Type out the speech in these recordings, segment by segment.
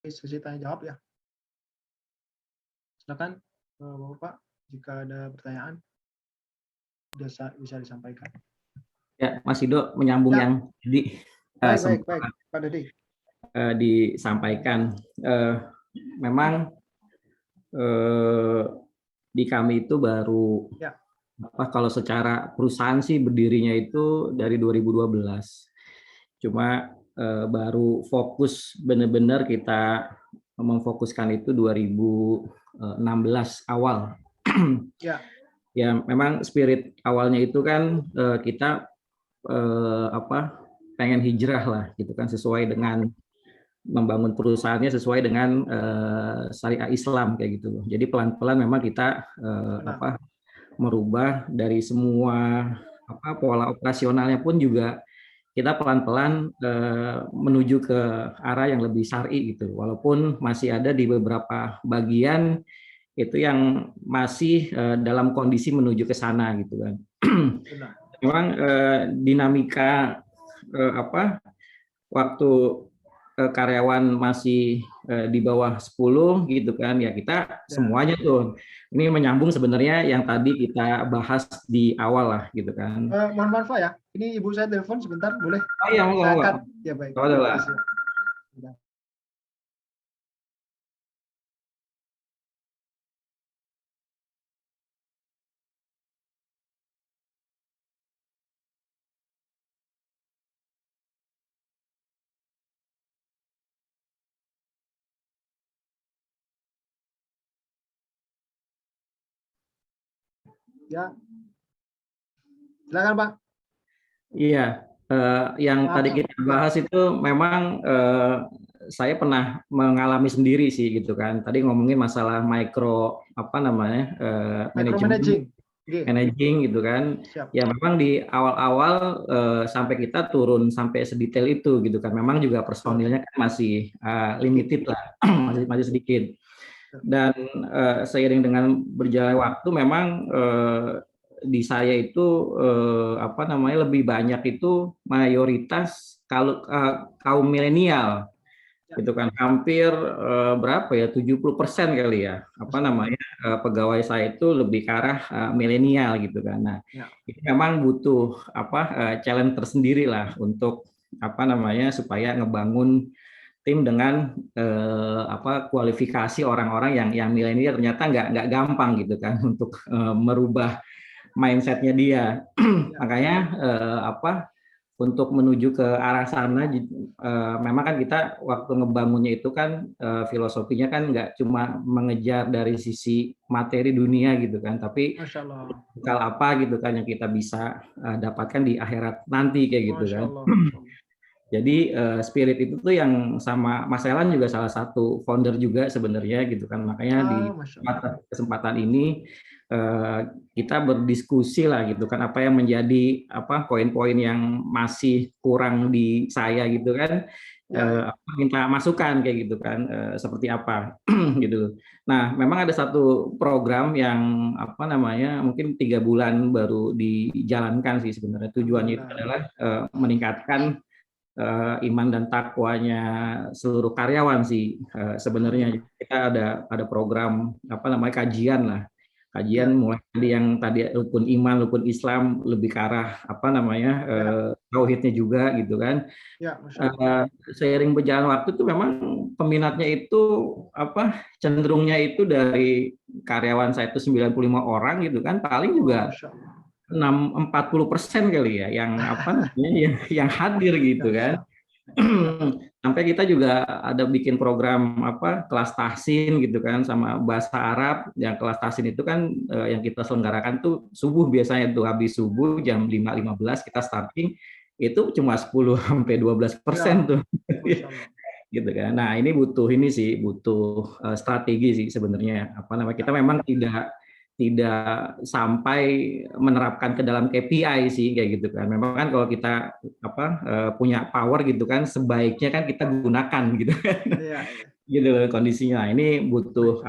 sesi tanya jawab ya. Silakan Bapak, jika ada pertanyaan bisa disampaikan. Ya, Mas Ido menyambung Ya. yang tadi Baik, Pak Dodi. Disampaikan. Memang di kami itu baru kalau secara perusahaan sih berdirinya itu dari 2012. Cuma baru fokus benar-benar kita memfokuskan itu 2016 awal. Ya, memang spirit awalnya itu kan kita pengen hijrah lah gitu kan, sesuai dengan membangun perusahaannya sesuai dengan syariah Islam kayak gitu loh. Jadi pelan-pelan memang kita merubah dari semua pola operasionalnya pun juga kita pelan-pelan menuju ke arah yang lebih syar'i gitu. Walaupun masih ada di beberapa bagian itu yang masih dalam kondisi menuju ke sana gitu kan. Memang dinamika waktu karyawan masih di bawah 10 gitu kan ya, kita semuanya tuh ini menyambung sebenarnya yang tadi kita bahas di awal lah gitu kan. Mohon maaf ya, ini ibu saya telepon sebentar, boleh? Oh iya, enggak. Ya baik. Ya, silakan Pak. Iya, yang tadi kita bahas itu memang saya pernah mengalami sendiri sih gitu kan. Tadi ngomongin masalah managing gitu kan. Ya memang di awal-awal sampai kita turun sampai sedetail itu gitu kan. Memang juga personilnya kan masih limited lah, masih sedikit. Dan seiring dengan berjalannya waktu memang di saya itu lebih banyak itu mayoritas kalau kaum milenial gitu kan, hampir berapa ya 70% kali ya pegawai saya itu lebih ke arah milenial gitu kan. Nah ini memang butuh challenge tersendiri lah untuk supaya ngebangun tim dengan kualifikasi orang-orang yang milenial ternyata nggak gampang gitu kan untuk merubah mindsetnya dia. Makanya untuk menuju ke arah sana memang kan kita waktu ngebangunnya itu kan filosofinya kan nggak cuma mengejar dari sisi materi dunia gitu kan, tapi hal apa gitu kan yang kita bisa dapatkan di akhirat nanti kayak gitu kan. Jadi spirit itu tuh yang sama Mas Elan juga salah satu founder juga sebenarnya gitu kan. Makanya di kesempatan ini kita berdiskusi lah gitu kan, apa yang menjadi poin-poin yang masih kurang di saya gitu kan, minta masukan kayak gitu kan, seperti apa gitu. Nah memang ada satu program yang mungkin 3 bulan baru dijalankan sih sebenarnya. Tujuannya itu adalah meningkatkan iman dan takwanya seluruh karyawan sih sebenarnya. Kita ada program kajian lah, mulai dari yang tadi rukun iman, rukun Islam, lebih ke arah tauhidnya juga gitu kan. Seiring berjalan waktu tuh memang peminatnya itu cenderungnya itu dari karyawan saya itu 95 orang gitu kan, paling juga 40% kali ya yang hadir gitu kan. Sampai kita juga ada bikin program kelas tahsin gitu kan, sama bahasa Arab. Yang kelas tahsin itu kan yang kita selenggarakan tuh subuh, biasanya tuh habis subuh jam 5.15 kita starting, itu cuma 10-12% tuh gitu kan. Nah ini butuh strategi sih sebenarnya. Kita memang tidak sampai menerapkan ke dalam KPI sih kayak gitu kan. Memang kan kalau kita punya power gitu kan, sebaiknya kan kita gunakan gitu kan. Gitu kondisinya. Ini butuh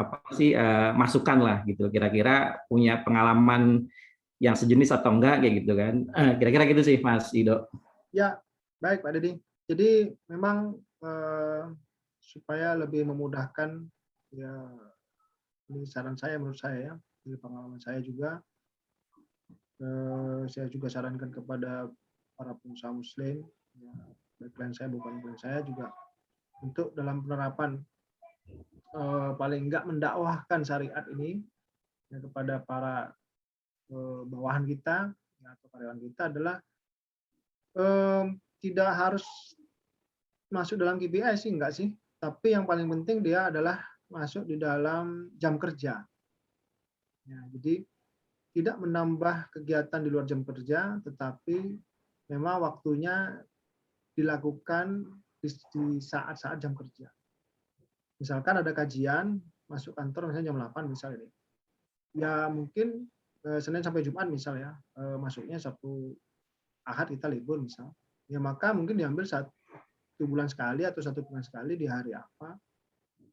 masukan lah gitu. Kira-kira punya pengalaman yang sejenis atau enggak kayak gitu kan. Kira-kira gitu sih Mas Ido. Ya, baik Pak Deddy. Jadi memang supaya lebih memudahkan, ya ini saran saya, menurut saya ya, dari pengalaman saya juga, saya juga sarankan kepada para pengusaha muslim, ya, baik klien saya bukan klien saya juga, untuk dalam penerapan paling enggak mendakwahkan syariat ini ya, kepada para bawahan kita ya, atau karyawan kita adalah tidak harus masuk dalam KPI sih, enggak sih, tapi yang paling penting dia adalah masuk di dalam jam kerja. Ya, jadi tidak menambah kegiatan di luar jam kerja, tetapi memang waktunya dilakukan di saat-saat jam kerja. Misalkan ada kajian, masuk kantor misalnya jam 8 misalnya. Ya mungkin Senin sampai Jumat misalnya, masuknya Sabtu Ahad kita libur misal. Ya maka mungkin diambil 1 bulan sekali atau 1 bulan sekali di hari apa.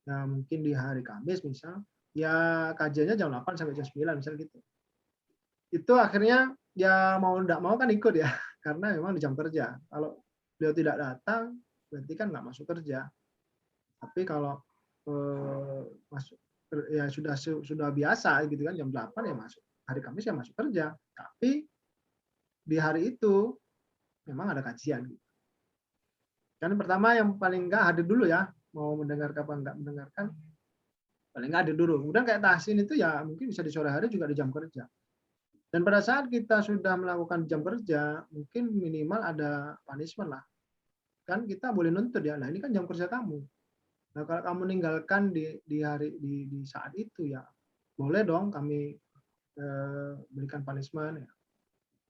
Ya mungkin di hari Kamis misal. Ya kajiannya jam 8 sampai jam 9 misal gitu. Itu akhirnya ya mau enggak mau kan ikut ya, karena memang di jam kerja. Kalau beliau tidak datang, berarti kan nggak masuk kerja. Tapi kalau masuk ya sudah biasa gitu kan, jam 8 ya masuk. Hari Kamis ya masuk kerja. Tapi di hari itu memang ada kajian. Kan pertama yang paling enggak hadir dulu ya, mau mendengarkan apa enggak mendengarkan, paling enggak hadir dulu. Kemudian kayak tahsin itu ya mungkin bisa di sore hari juga di jam kerja. Dan pada saat kita sudah melakukan jam kerja, mungkin minimal ada punishment lah. Kan kita boleh nuntut ya, nah ini kan jam kerja kamu. Nah kalau kamu meninggalkan di saat itu ya, boleh dong kami berikan punishment ya.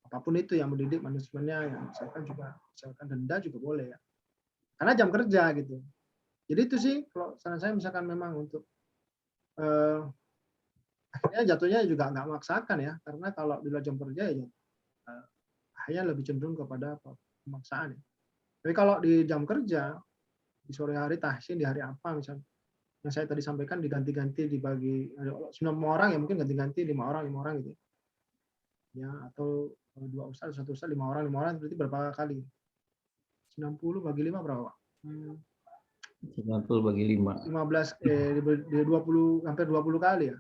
Apapun itu yang mendidik punishmentnya, ya misalkan denda juga boleh ya. Karena jam kerja gitu. Jadi itu sih kalau saran saya, misalkan memang untuk akhirnya jatuhnya juga nggak memaksakan ya, karena kalau di luar jam kerja ya hanya lebih cenderung kepada pemaksaan ya. Tapi kalau di jam kerja, di sore hari tahsin, di hari apa misalnya, yang saya tadi sampaikan diganti-ganti dibagi 9 orang ya mungkin ganti-ganti 5 orang gitu. Ya, atau 2 ustaz, 1 ustaz 5 orang berarti berapa kali? 90 bagi 5 berapa? 90 bagi 5. 15 20 hampir 20 kali ya.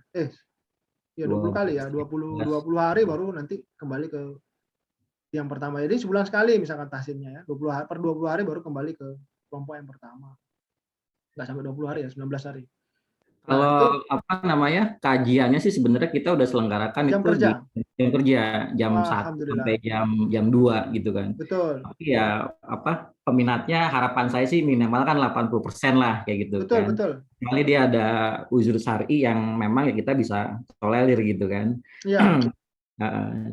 Ya 20 kali ya, 20 hari baru nanti kembali ke yang pertama. Jadi sebulan sekali misalkan tahsinnya ya. 20 hari baru kembali ke kelompok yang pertama. Enggak sampai 20 hari ya, 19 hari. Nah, Kalau itu apa namanya kajiannya sih sebenarnya kita udah selenggarakan jam itu kerja. di jam kerja jam 1 Alhamdulillah. sampai jam 2 gitu kan. Betul. Tapi ya apa peminatnya harapan saya sih minimal kan 80% lah kayak gitu Betul, kan. betul. Kecuali dia ada uzur syar'i yang memang ya kita bisa tolerir gitu kan. Iya.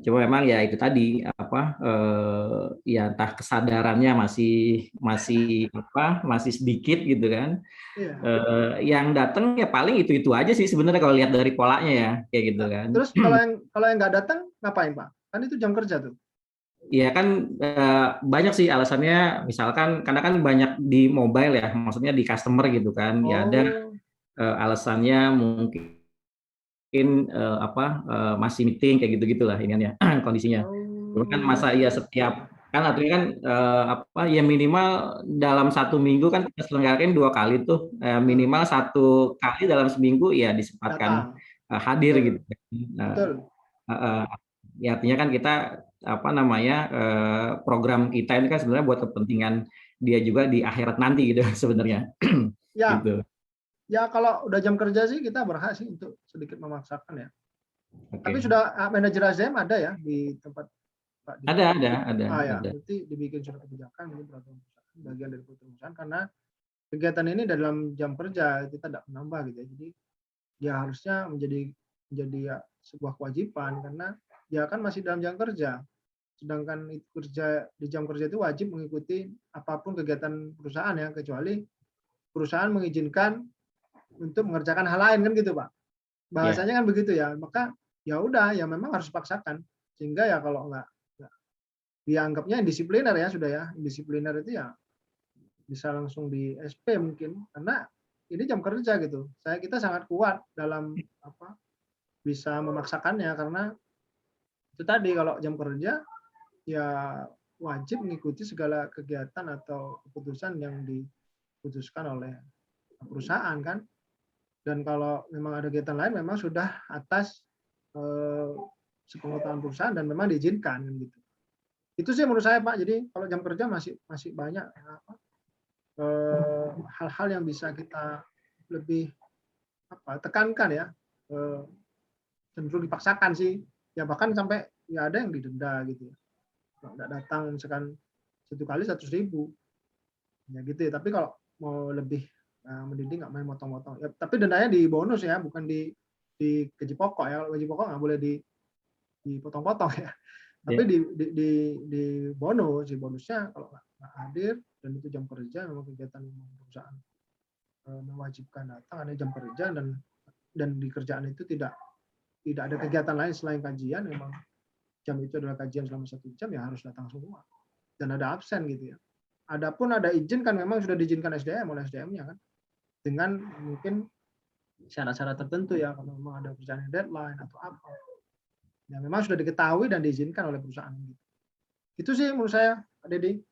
Cuma memang ya itu tadi apa ya entah kesadarannya masih sedikit gitu kan. Iya. Yang datang ya paling itu aja sih sebenarnya kalau lihat dari polanya ya kayak gitu Nah, kan. terus kalau yang nggak datang ngapain Pak? Kan itu jam kerja tuh. Iya kan banyak sih alasannya, misalkan karena kan banyak di mobile ya, maksudnya di customer gitu kan. Ya ada Oh. alasannya mungkin masih meeting kayak gitu-gitulah iniannya kondisinya. Cuma kan Oh. masa iya setiap kan artinya kan ya minimal dalam 1 minggu kan kita selenggarakan 2 kali tuh, minimal 1 kali dalam seminggu ya disempatkan Datang. hadir Betul. gitu. Betul. Ya artinya kan kita apa namanya program kita ini kan sebenarnya buat kepentingan dia juga di akhirat nanti gitu sebenarnya. Ya, Gitu. ya kalau udah jam kerja sih kita berhak sih untuk sedikit memaksakan ya. Tapi Oke. sudah manajer ASDM ada ya di tempat Pak direktur. Ada. Ya, berarti dibikin surat kebijakan ini peraturan perusahaan, bagian dari perusahaan, karena kegiatan ini dalam jam kerja kita tidak menambah gitu ya. Jadi ya harusnya menjadi ya, sebuah kewajiban, karena ya kan masih dalam jam kerja. Sedangkan kerja di jam kerja itu wajib mengikuti apapun kegiatan perusahaan ya, kecuali perusahaan mengizinkan untuk mengerjakan hal lain kan gitu Pak. Bahasanya kan begitu ya. Maka ya udah ya memang harus paksakan, sehingga ya kalau nggak dianggapnya disipliner ya sudah ya. Disipliner itu ya bisa langsung di SP mungkin, karena ini jam kerja gitu. Kita sangat kuat dalam bisa memaksakannya, karena itu tadi kalau jam kerja ya wajib mengikuti segala kegiatan atau keputusan yang diputuskan oleh perusahaan kan. Dan kalau memang ada kegiatan lain memang sudah atas sepengetahuan perusahaan dan memang diizinkan gitu. Itu sih menurut saya Pak. Jadi kalau jam kerja masih banyak hal-hal yang bisa kita lebih tekankan ya, cenderung dipaksakan sih. Ya bahkan sampai ya ada yang didenda gitu ya. Kalau nggak datang misalkan 1 kali 100.000 ya gitu ya. Tapi kalau mau lebih mendidik nggak main motong-motong. Ya, tapi dendanya di bonus ya, bukan di gaji pokok ya. Gaji pokok nggak boleh dipotong-potong ya. Tapi di bonus, di bonusnya kalau nggak hadir dan itu jam kerja memang kegiatan perusahaan mewajibkan datang, ada jam kerja dan di kerjaan itu tidak ada kegiatan lain selain kajian, memang jam itu adalah kajian selama 1 jam ya harus datang semua dan ada absen gitu ya. Adapun ada izin kan memang sudah diizinkan SDM oleh SDM-nya kan, dengan mungkin syarat-syarat tertentu ya, kalau memang ada kerjaan deadline atau apa ya, memang sudah diketahui dan diizinkan oleh perusahaan gitu. Itu sih menurut saya Pak Dedi.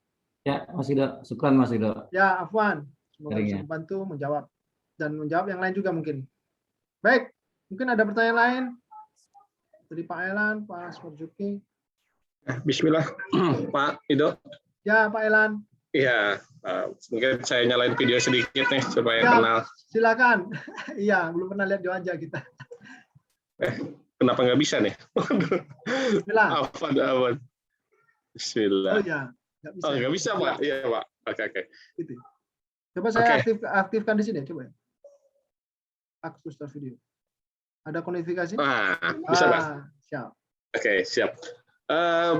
Ya Mas Rido, syukran Mas Rido. Ya Afwan, semoga bisa membantu menjawab dan menjawab yang lain juga mungkin. Baik, mungkin ada pertanyaan lain dari Pak Elan, Pak Marzuki. Bismillah, Pak Rido. Ya Pak Elan. Iya, mungkin saya nyalain video sedikit nih supaya ya, kenal. Silakan. Iya, belum pernah lihat di wajah kita. Kenapa nggak bisa nih? Bismillah. Apa? Bismillah. Oh ya, nggak bisa. Oh nggak bisa Pak? Iya Pak. Oke. Gitu. Coba saya aktifkan di sini, coba ya. Aktif start video. Ada konifikasi? Bisa Pak. Siap. Oke, siap.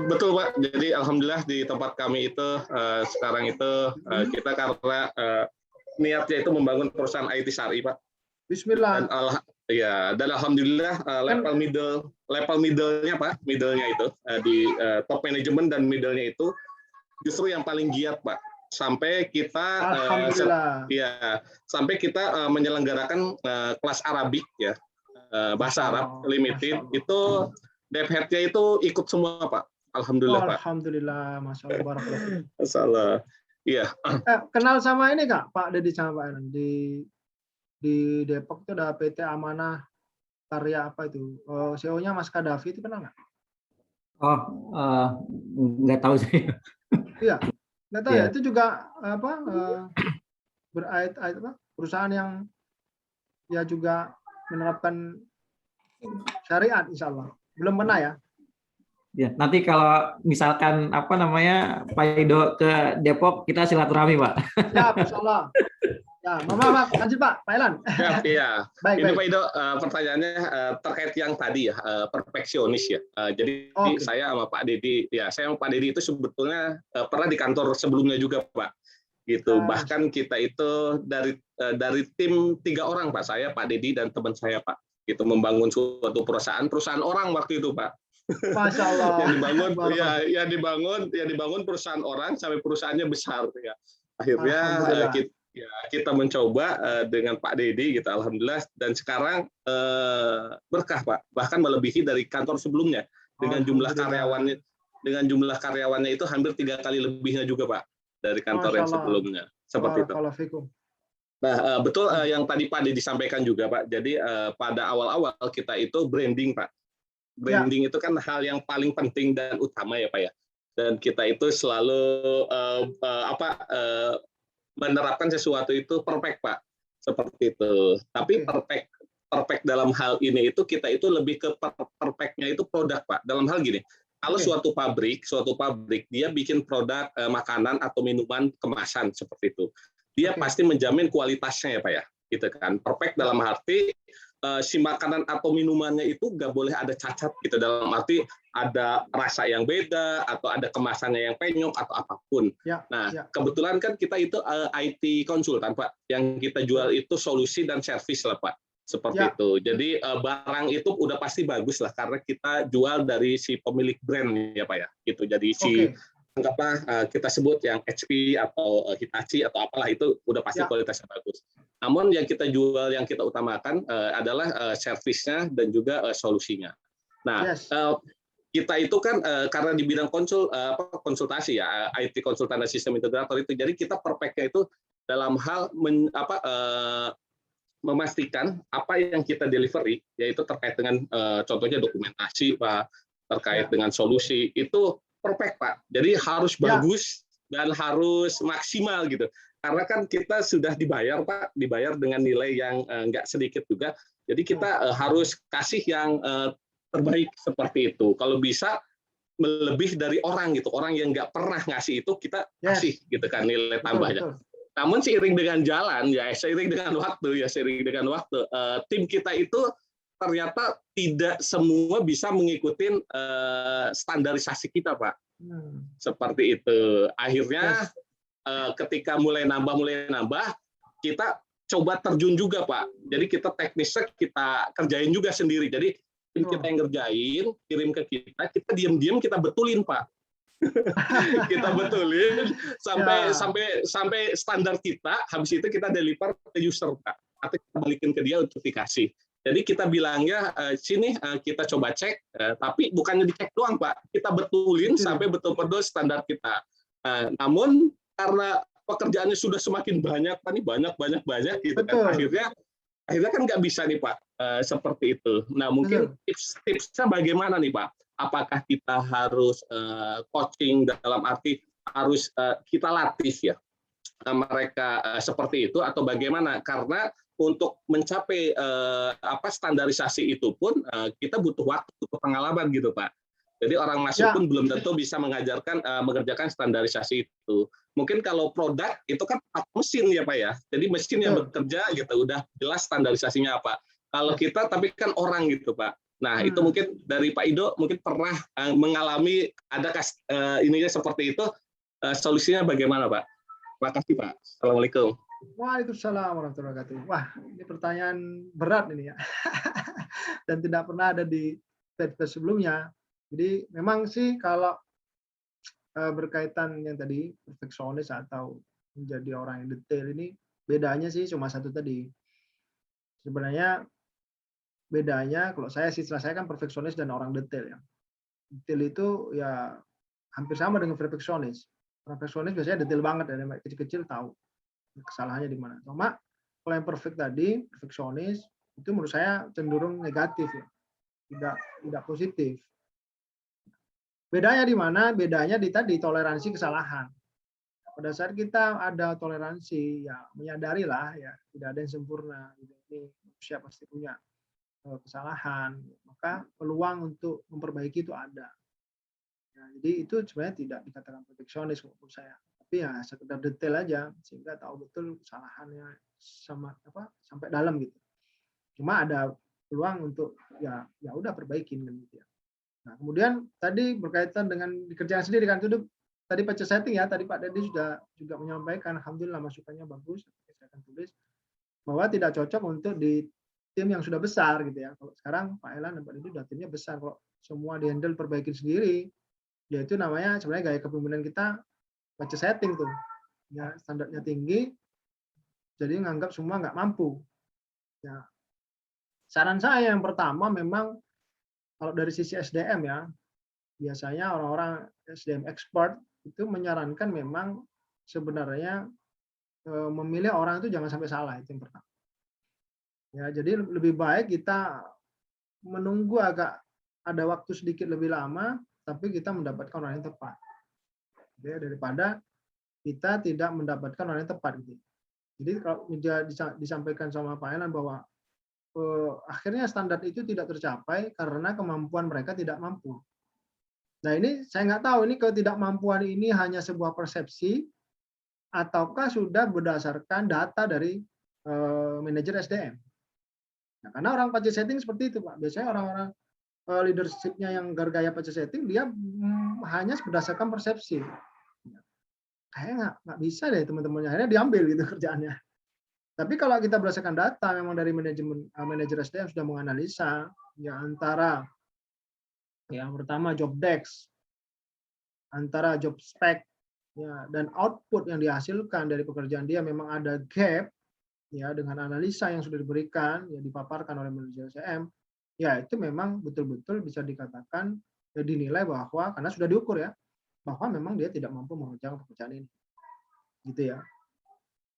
Betul Pak. Jadi alhamdulillah di tempat kami itu sekarang itu kita karena niatnya itu membangun perusahaan IT Syari Pak. Bismillah. Dan alhamdulillah level middle-nya Pak, middle-nya itu di top manajemen dan middle-nya itu justru yang paling giat Pak. Sampai kita sampai kita menyelenggarakan kelas Arabik ya. Bahasa Arab limited itu dev head-nya itu ikut semua Pak. Alhamdulillah Pak. Alhamdulillah, Masya Allah, barakallah. Masalah. Iya. Kenal sama ini Kak, Pak Dedi sama Pak Elan di Depok itu ada PT Amanah Karya apa itu? CEO-nya Mas Kadafi itu kenal nggak? Oh, nggak tahu sih. Iya, nggak tahu ya. Itu juga perusahaan yang ya juga menerapkan syariat, insya Allah. Belum pernah ya? Ya, nanti kalau misalkan Pak Rido ke Depok, kita silaturahmi Pak. Ya, insya Allah. Ya, Pak, lanjut Pak Elan. Iya. Ini Pak Rido, pertanyaannya terkait yang tadi ya, perfeksionis ya. Jadi saya sama Pak Dedi, itu sebetulnya pernah di kantor sebelumnya juga Pak. Gitu. Bahkan kita itu dari tim 3 orang Pak, saya, Pak Dedi dan teman saya Pak. Gitu membangun suatu perusahaan orang waktu itu Pak. Masya Allah. yang dibangun perusahaan orang sampai perusahaannya besar ya. Akhirnya kita mencoba dengan Pak Dedi gitu, alhamdulillah, dan sekarang berkah Pak, bahkan melebihi dari kantor sebelumnya dengan jumlah karyawannya itu hampir 3 kali lebihnya juga Pak dari kantor yang sebelumnya. Seperti itu. Nah, betul yang tadi Pak Dedi disampaikan juga Pak. Jadi pada awal-awal kita itu branding Pak. Branding itu kan hal yang paling penting dan utama ya Pak ya. Dan kita itu selalu menerapkan sesuatu itu perfect Pak. Seperti itu. Tapi perfect dalam hal ini itu kita itu lebih ke perfectnya itu produk Pak. Dalam hal gini. Kalau suatu pabrik dia bikin produk makanan atau minuman kemasan seperti itu. Dia pasti menjamin kualitasnya ya Pak ya, gitu kan. Perfect dalam arti si makanan atau minumannya itu nggak boleh ada cacat gitu, dalam arti ada rasa yang beda atau ada kemasannya yang penyok atau apapun. Kebetulan kan kita itu IT konsultan Pak, yang kita jual itu solusi dan servis lah Pak, seperti itu. Jadi barang itu udah pasti bagus lah karena kita jual dari si pemilik brand ya Pak ya, gitu. Jadi anggaplah kita sebut yang HP atau Hitachi atau apalah itu udah pasti kualitasnya bagus. Namun yang kita jual, yang kita utamakan adalah servisnya dan juga solusinya. Nah, kita itu kan karena di bidang konsultasi ya, IT konsultan dan sistem integrator itu, jadi kita perfectnya itu dalam hal memastikan apa yang kita delivery, yaitu terkait dengan contohnya dokumentasi, Pak, terkait dengan solusi, itu perfect, Pak. Jadi harus bagus dan harus maksimal gitu. Karena kan kita sudah dibayar, Pak, dibayar dengan nilai yang nggak sedikit juga. Jadi kita harus kasih yang terbaik seperti itu. Kalau bisa lebih dari orang gitu, orang yang nggak pernah ngasih itu kita kasih gitu kan nilai tambahnya. Namun seiring dengan jalan ya, seiring dengan waktu, tim kita itu ternyata tidak semua bisa mengikuti standarisasi kita, Pak. Seperti itu. Akhirnya ketika mulai nambah, kita coba terjun juga, Pak. Jadi kita teknisnya kita kerjain juga sendiri. Jadi tim kita yang ngerjain, kirim ke kita diam-diam kita betulin, Pak. Kita betulin sampai standar kita, habis itu kita deliver ke user, Pak, atau kita balikin ke dia untuk dikasih. Jadi kita bilangnya sini kita coba cek, tapi bukannya dicek doang, Pak, kita betulin sampai betul-betul standar kita. Namun karena pekerjaannya sudah semakin banyak, Pak, nih banyak gitu kan, akhirnya kan nggak bisa nih, Pak, seperti itu. Nah mungkin tips-tipsnya bagaimana nih, Pak? Apakah kita harus coaching dalam arti harus kita latih ya mereka seperti itu atau bagaimana? Karena untuk mencapai standarisasi itu pun kita butuh waktu, butuh pengalaman gitu, Pak. Jadi orang masuk pun belum tentu bisa mengerjakan standarisasi itu. Mungkin kalau produk itu kan mesin ya, Pak ya. Jadi mesin yang bekerja gitu, udah jelas standarisasinya apa. Kalau kita tapi kan orang gitu, Pak. Nah, itu mungkin dari Pak Ido mungkin pernah mengalami ada ininya seperti itu, solusinya bagaimana, Pak? Terima kasih, Pak. Assalamualaikum. Waalaikumsalam warahmatullahi wabarakatuh. Wah, ini pertanyaan berat ini ya. Dan tidak pernah ada di video sebelumnya. Jadi memang sih kalau berkaitan yang tadi perfeksionis atau menjadi orang yang detail ini bedanya sih cuma satu tadi. Sebenarnya bedanya kalau istilah saya kan perfeksionis dan orang detail ya. Detail itu ya hampir sama dengan perfeksionis. Perfeksionis biasanya detail banget ya, kecil-kecil tahu kesalahannya di mana. Cuma kalau yang perfect tadi, perfeksionis itu menurut saya cenderung negatif ya. Tidak positif. Bedanya di mana? Bedanya di tadi toleransi kesalahan. Pada saat kita ada toleransi, ya menyadari lah ya tidak ada yang sempurna. Ini manusia pasti punya kesalahan, maka peluang untuk memperbaiki itu ada. Ya, jadi itu sebenarnya tidak dikatakan perfeksionis menurut saya, tapi ya sekedar detail aja sehingga tahu betul kesalahannya sampai dalam gitu. Cuma ada peluang untuk ya udah perbaikin kan gitu ya. Nah, kemudian tadi berkaitan dengan dikerjakan sendiri kan itu tadi patch setting ya, tadi Pak Dedi sudah juga menyampaikan, alhamdulillah masukannya bagus, saya akan tulis bahwa tidak cocok untuk di tim yang sudah besar gitu ya. Kalau sekarang Pak Elan dan Pak Dedi sudah timnya besar, kalau semua di-handle perbaikin sendiri, ya itu namanya sebenarnya gaya kepemimpinan kita patch setting tuh. Ya, standarnya tinggi, jadi nganggap semua nggak mampu. Ya. Saran saya yang pertama memang kalau dari sisi SDM ya, biasanya orang-orang SDM expert itu menyarankan memang sebenarnya memilih orang itu jangan sampai salah, itu yang pertama. Ya, jadi lebih baik kita menunggu agak ada waktu sedikit lebih lama, tapi kita mendapatkan orang yang tepat. Ya, daripada kita tidak mendapatkan orang yang tepat. Gitu. Jadi kalau disampaikan sama Pak Elan bahwa akhirnya standar itu tidak tercapai karena kemampuan mereka tidak mampu. Nah ini saya nggak tahu ini ketidakmampuan ini hanya sebuah persepsi ataukah sudah berdasarkan data dari manajer SDM. Nah, karena orang patch setting seperti itu Pak. Biasanya orang-orang leadership-nya yang gaya patch setting dia hanya berdasarkan persepsi. Kayaknya nggak bisa deh teman-temannya. Akhirnya diambil gitu kerjaannya. Tapi kalau kita berdasarkan data, memang dari manajer SDM sudah menganalisa ya antara yang pertama job desk, antara job spec, ya dan output yang dihasilkan dari pekerjaan dia memang ada gap, ya dengan analisa yang sudah diberikan, ya dipaparkan oleh manajer SDM, ya itu memang betul-betul bisa dikatakan ya, dinilai bahwa karena sudah diukur ya, bahwa memang dia tidak mampu mengerjakan pekerjaan ini, gitu ya.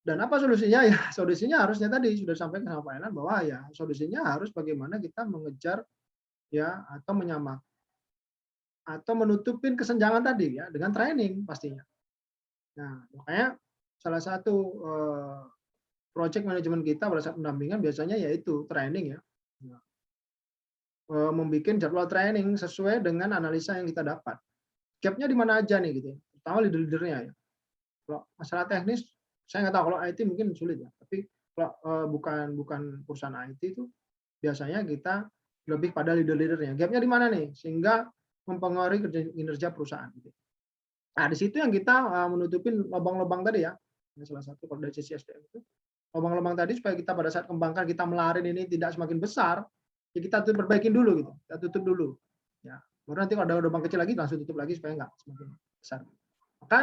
Dan apa solusinya? Ya solusinya harusnya tadi sudah disampaikan sama Pak Enan bahwa ya solusinya harus bagaimana kita mengejar ya atau menyamak atau menutupin kesenjangan tadi ya dengan training pastinya. Nah, makanya salah satu project manajemen kita pada saat pendampingan biasanya yaitu training ya. Membuat jadwal training sesuai dengan analisa yang kita dapat. Gap-nya di mana aja nih gitu. Pertama leader-leadernya ya. Kalau masalah teknis saya nggak tahu, kalau IT mungkin sulit ya. Tapi kalau bukan perusahaan IT itu biasanya kita lebih pada leader-leadernya. Gap-nya di mana nih? Sehingga mempengaruhi kinerja perusahaan. Nah, di situ yang kita menutupin lubang-lubang tadi ya. Salah satu kalau dari sisi SDM itu lubang-lubang tadi supaya kita pada saat kembangkan kita melarin ini tidak semakin besar, ya kita perbaikin dulu gitu. Kita tutup dulu. Ya. Baru nanti kalau ada lubang kecil lagi langsung tutup lagi supaya nggak semakin besar. Maka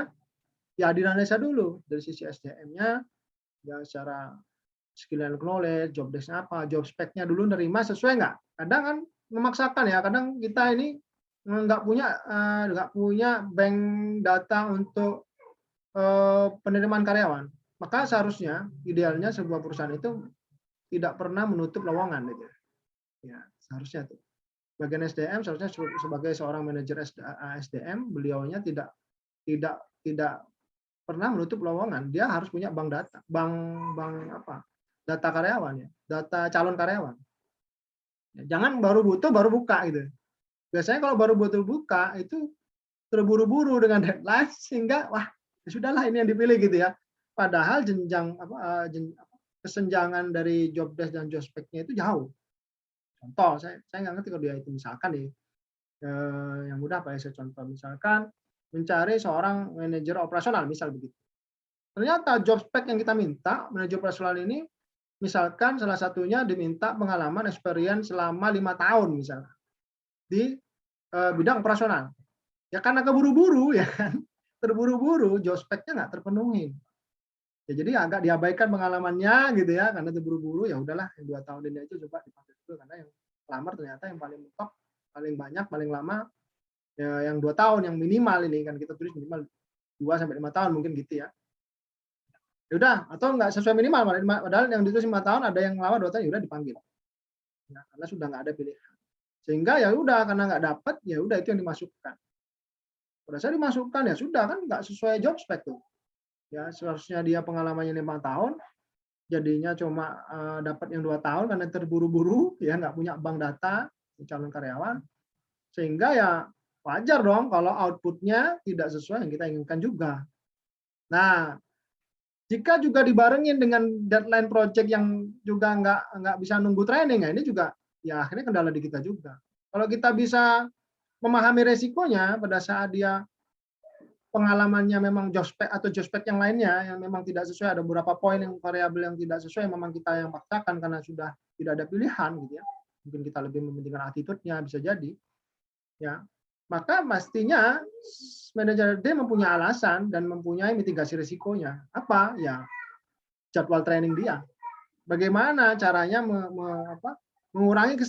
ya dianalisa dulu dari sisi SDM-nya, ya secara skill and knowledge, job desk-nya apa, job spec-nya dulu nerima sesuai nggak. Kadang kan memaksakan ya, kadang kita ini nggak punya bank data untuk penerimaan karyawan. Maka seharusnya idealnya sebuah perusahaan itu tidak pernah menutup lowongan gitu. Ya, seharusnya tuh. Bagian SDM seharusnya sebagai seorang manajer SDM, beliaunya tidak pernah menutup lowongan. Dia harus punya bank data, data karyawan ya, data calon karyawan. Ya, jangan baru butuh baru buka gitu. Biasanya kalau baru butuh buka itu terburu-buru dengan deadline sehingga wah ya sudahlah ini yang dipilih gitu ya. Padahal kesenjangan dari job desk dan job spec-nya itu jauh. Contoh, saya nggak ngerti kalau dia itu misalkan nih, yang mudah Pak ya saya contoh, misalkan mencari seorang manajer operasional misal begitu. Ternyata job spec yang kita minta manajer operasional ini misalkan salah satunya diminta pengalaman experience selama 5 tahun misalnya di bidang operasional. Ya karena keburu-buru ya kan, terburu-buru job spec-nya nggak terpenuhi. Ya, jadi agak diabaikan pengalamannya gitu ya, karena terburu-buru ya udahlah yang 2 tahun ini aja coba dipakai dulu karena yang lamar ternyata yang paling top, paling banyak, paling lama ya yang 2 tahun yang minimal ini kan kita tulis minimal 2 sampai 5 tahun mungkin gitu ya. Ya udah atau enggak sesuai minimal padahal yang ditulis 5 tahun ada yang lama 2 tahun ya udah dipanggil. Nah, karena sudah nggak ada pilihan. Sehingga ya udah karena nggak dapat ya udah itu yang dimasukkan. Pada saat dimasukkan ya sudah kan nggak sesuai job spec tuh. Ya seharusnya dia pengalamannya 5 tahun, jadinya cuma dapat yang 2 tahun karena terburu-buru, ya nggak punya bank data calon karyawan, sehingga ya wajar dong kalau outputnya tidak sesuai yang kita inginkan juga. Nah, jika juga dibarengin dengan deadline project yang juga nggak bisa nunggu training, ya ini juga ya akhirnya kendala di kita juga. Kalau kita bisa memahami resikonya pada saat dia pengalamannya memang job spec atau job spec yang lainnya yang memang tidak sesuai, ada beberapa poin yang variabel yang tidak sesuai, memang kita yang paksakan karena sudah tidak ada pilihan gitu ya. Mungkin kita lebih mementingkan attitude-nya bisa jadi. Ya. Maka pastinya manajer D mempunyai alasan dan mempunyai mitigasi risikonya. Apa? Ya jadwal training dia. Bagaimana caranya mengurangi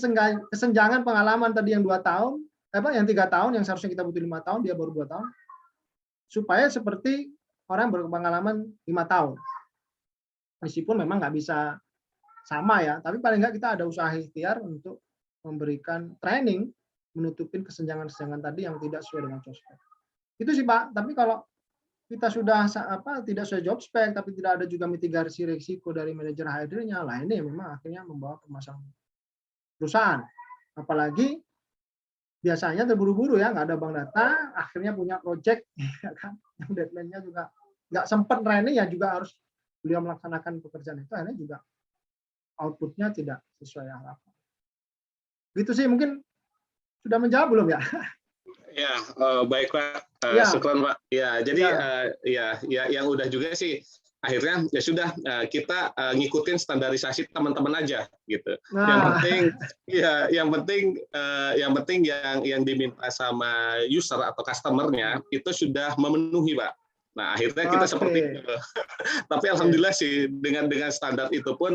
kesenjangan pengalaman tadi yang 2 tahun, yang 3 tahun yang seharusnya kita butuh 5 tahun dia baru 2 tahun. Supaya seperti orang berpengalaman 5 tahun. Meskipun memang nggak bisa sama ya, tapi paling nggak kita ada usaha ikhtiar untuk memberikan training, menutupin kesenjangan-kesenjangan tadi yang tidak sesuai dengan job spec. Itu sih Pak, tapi kalau kita sudah tidak sesuai job spec, tapi tidak ada juga mitigasi risiko dari manajer HRD-nya, lah ini memang akhirnya membawa permasalahan perusahaan. Apalagi biasanya terburu-buru ya, nggak ada bank data, akhirnya punya project, ya kan, yang deadline-nya juga nggak sempat training ya juga harus beliau melaksanakan pekerjaan itu, akhirnya juga output-nya tidak sesuai harapan. Gitu sih, mungkin sudah menjawab belum ya? Ya, baik Pak, syukran Pak. Ya, jadi ya yang udah juga sih. Akhirnya ya sudah kita ngikutin standarisasi teman-teman aja gitu. Nah. Yang penting yang diminta sama user atau customer-nya itu sudah memenuhi, Pak. Nah, akhirnya kita seperti itu. Tapi alhamdulillah sih dengan standar itu pun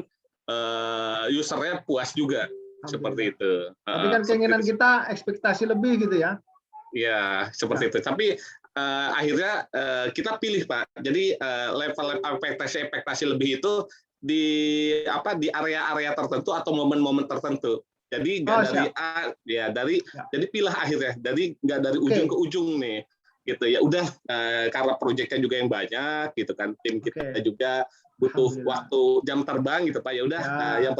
usernya puas juga seperti itu. Tapi kan keinginan kita ekspektasi lebih gitu ya. Ya, seperti itu. Tapi akhirnya kita pilih Pak. Jadi level ekspektasi lebih itu di di area-area tertentu atau momen-momen tertentu. Jadi nggak dari siap. jadi pilih akhirnya. Jadi nggak dari ujung ke ujung nih, gitu ya. Udah karena proyeknya juga yang banyak, gitu kan. Tim kita juga butuh waktu jam terbang, gitu Pak. Ya udah, yang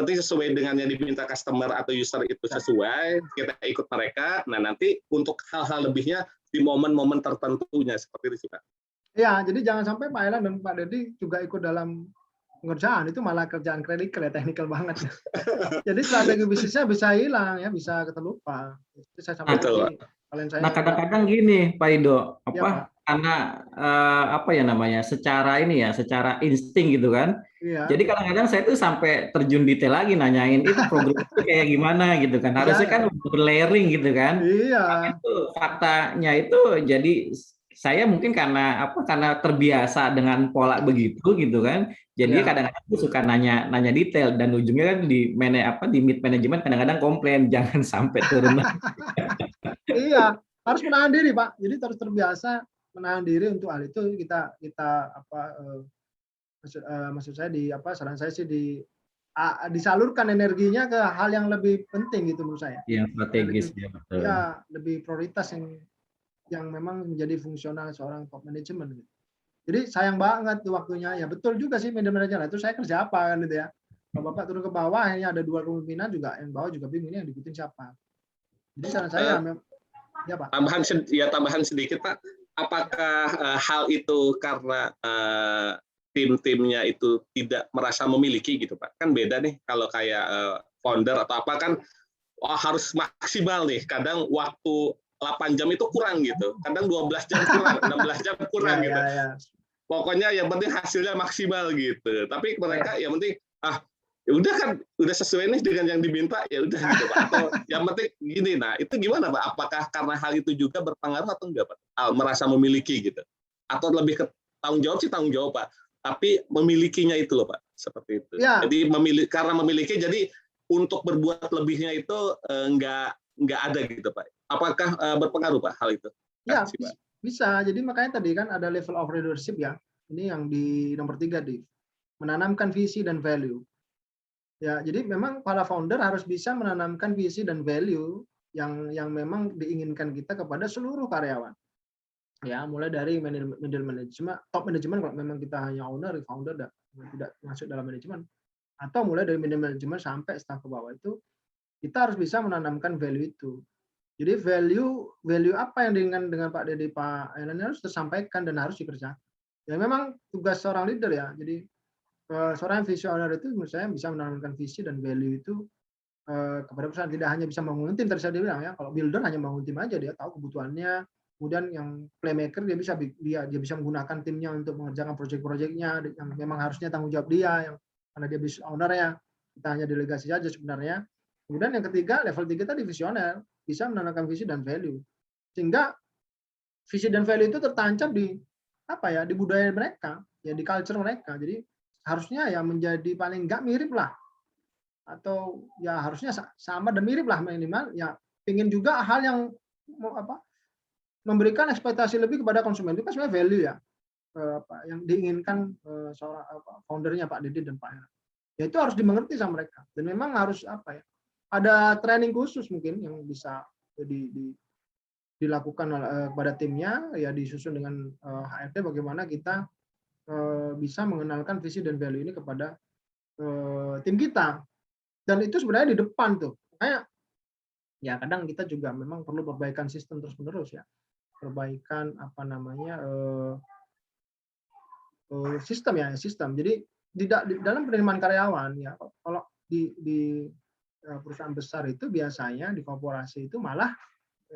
penting sesuai dengan yang diminta customer atau user itu sesuai, kita ikut mereka. Nah nanti untuk hal-hal lebihnya di momen-momen tertentunya seperti itu sih Pak. Ya, jadi jangan sampai Pak Elan dan Pak Dedi juga ikut dalam pengerjaan, itu malah kerjaan kritikal ya, teknikal banget. Jadi strategi bisnisnya bisa hilang ya, bisa keterlupa. Itu saya sampaikan Nah kadang-kadang gini Pak Ido, karena apa ya namanya, secara insting gitu kan. Iya. Jadi kadang-kadang saya tuh sampai terjun detail lagi nanyain itu program itu kayak gimana gitu kan. Harusnya kan berlayering gitu kan. Iya. Tapi itu faktanya itu jadi saya mungkin karena terbiasa dengan pola begitu gitu kan. Jadi kadang-kadang aku suka nanya detail dan ujungnya kan di mid management kadang-kadang komplain jangan sampai turun. Iya, harus menahan diri Pak. Jadi harus terbiasa menahan diri untuk hal itu. Kita maksud saya saran saya sih disalurkan energinya ke hal yang lebih penting gitu menurut saya. Yang strategis ya, betul. Ya, lebih prioritas yang memang menjadi fungsional seorang top management gitu. Jadi sayang banget tuh waktunya. Ya betul juga sih middle manager. Itu saya kerja apa kan gitu ya. Kalau Bapak turun ke bawah hanya ada 2 kepemimpinan juga, yang bawah juga bingung ini yang diikutin siapa. Jadi saran saya ya Pak. Tambahan sedikit Pak. Apakah hal itu karena tim-timnya itu tidak merasa memiliki gitu Pak? Kan beda nih kalau kayak founder atau apa kan harus maksimal nih. Kadang waktu 8 jam itu kurang gitu. Kadang 12 jam kurang, 16 jam kurang gitu. Pokoknya yang penting hasilnya maksimal gitu. Tapi mereka yang penting ya udah kan udah sesuai nih dengan yang diminta ya udah gitu Pak. Atau yang penting gini. Nah, itu gimana Pak? Apakah karena hal itu juga berpengaruh atau enggak Pak? Merasa memiliki gitu. Atau lebih ke tanggung jawab Pak. Tapi memilikinya itu loh Pak, seperti itu. Ya. Jadi karena memiliki jadi untuk berbuat lebihnya itu enggak ada gitu Pak. Apakah berpengaruh Pak hal itu? Ya, bisa. Jadi makanya tadi kan ada level of leadership ya. Ini yang di nomor 3 di menanamkan visi dan value. Ya, jadi memang para founder harus bisa menanamkan visi dan value yang memang diinginkan kita kepada seluruh karyawan. Ya, mulai dari middle management, top management kalau memang kita hanya owner, founder tidak masuk dalam manajemen, atau mulai dari middle management sampai staf ke bawah itu kita harus bisa menanamkan value itu. Jadi value apa yang diinginkan dengan Pak Dedi, Pak Elan harus tersampaikan dan harus dikerjakan. Ya memang tugas seorang leader ya. Jadi seorang visioner itu menurut saya bisa menanamkan visi dan value itu kepada perusahaan. Tidak hanya bisa membangun tim, tadi saya bilang ya, kalau builder hanya membangun tim aja, dia tahu kebutuhannya, kemudian yang playmaker dia bisa menggunakan timnya untuk mengerjakan proyek-proyeknya yang memang harusnya tanggung jawab dia, yang karena dia business owner-nya, kita hanya delegasi saja sebenarnya. Kemudian yang ketiga, level 3 tadi visioner, bisa menanamkan visi dan value. Sehingga visi dan value itu tertancap di di budaya mereka, ya di culture mereka. Jadi harusnya ya menjadi paling enggak mirip lah, atau ya harusnya sama dan mirip lah minimal. Ya ingin juga hal yang memberikan ekspektasi lebih kepada konsumen itu kan sebenarnya value ya, yang diinginkan seorang foundernya Pak Dedi dan Pak Elan. Ya itu harus dimengerti sama mereka dan memang harus ada training khusus mungkin yang bisa dilakukan kepada timnya, ya disusun dengan HRD bagaimana kita bisa mengenalkan visi dan value ini kepada tim kita. Dan itu sebenarnya di depan tuh. Kayak ya kadang kita juga memang perlu perbaikan sistem terus-menerus ya. Perbaikan sistem. Jadi di dalam penerimaan karyawan ya, kalau di perusahaan besar itu biasanya di korporasi itu malah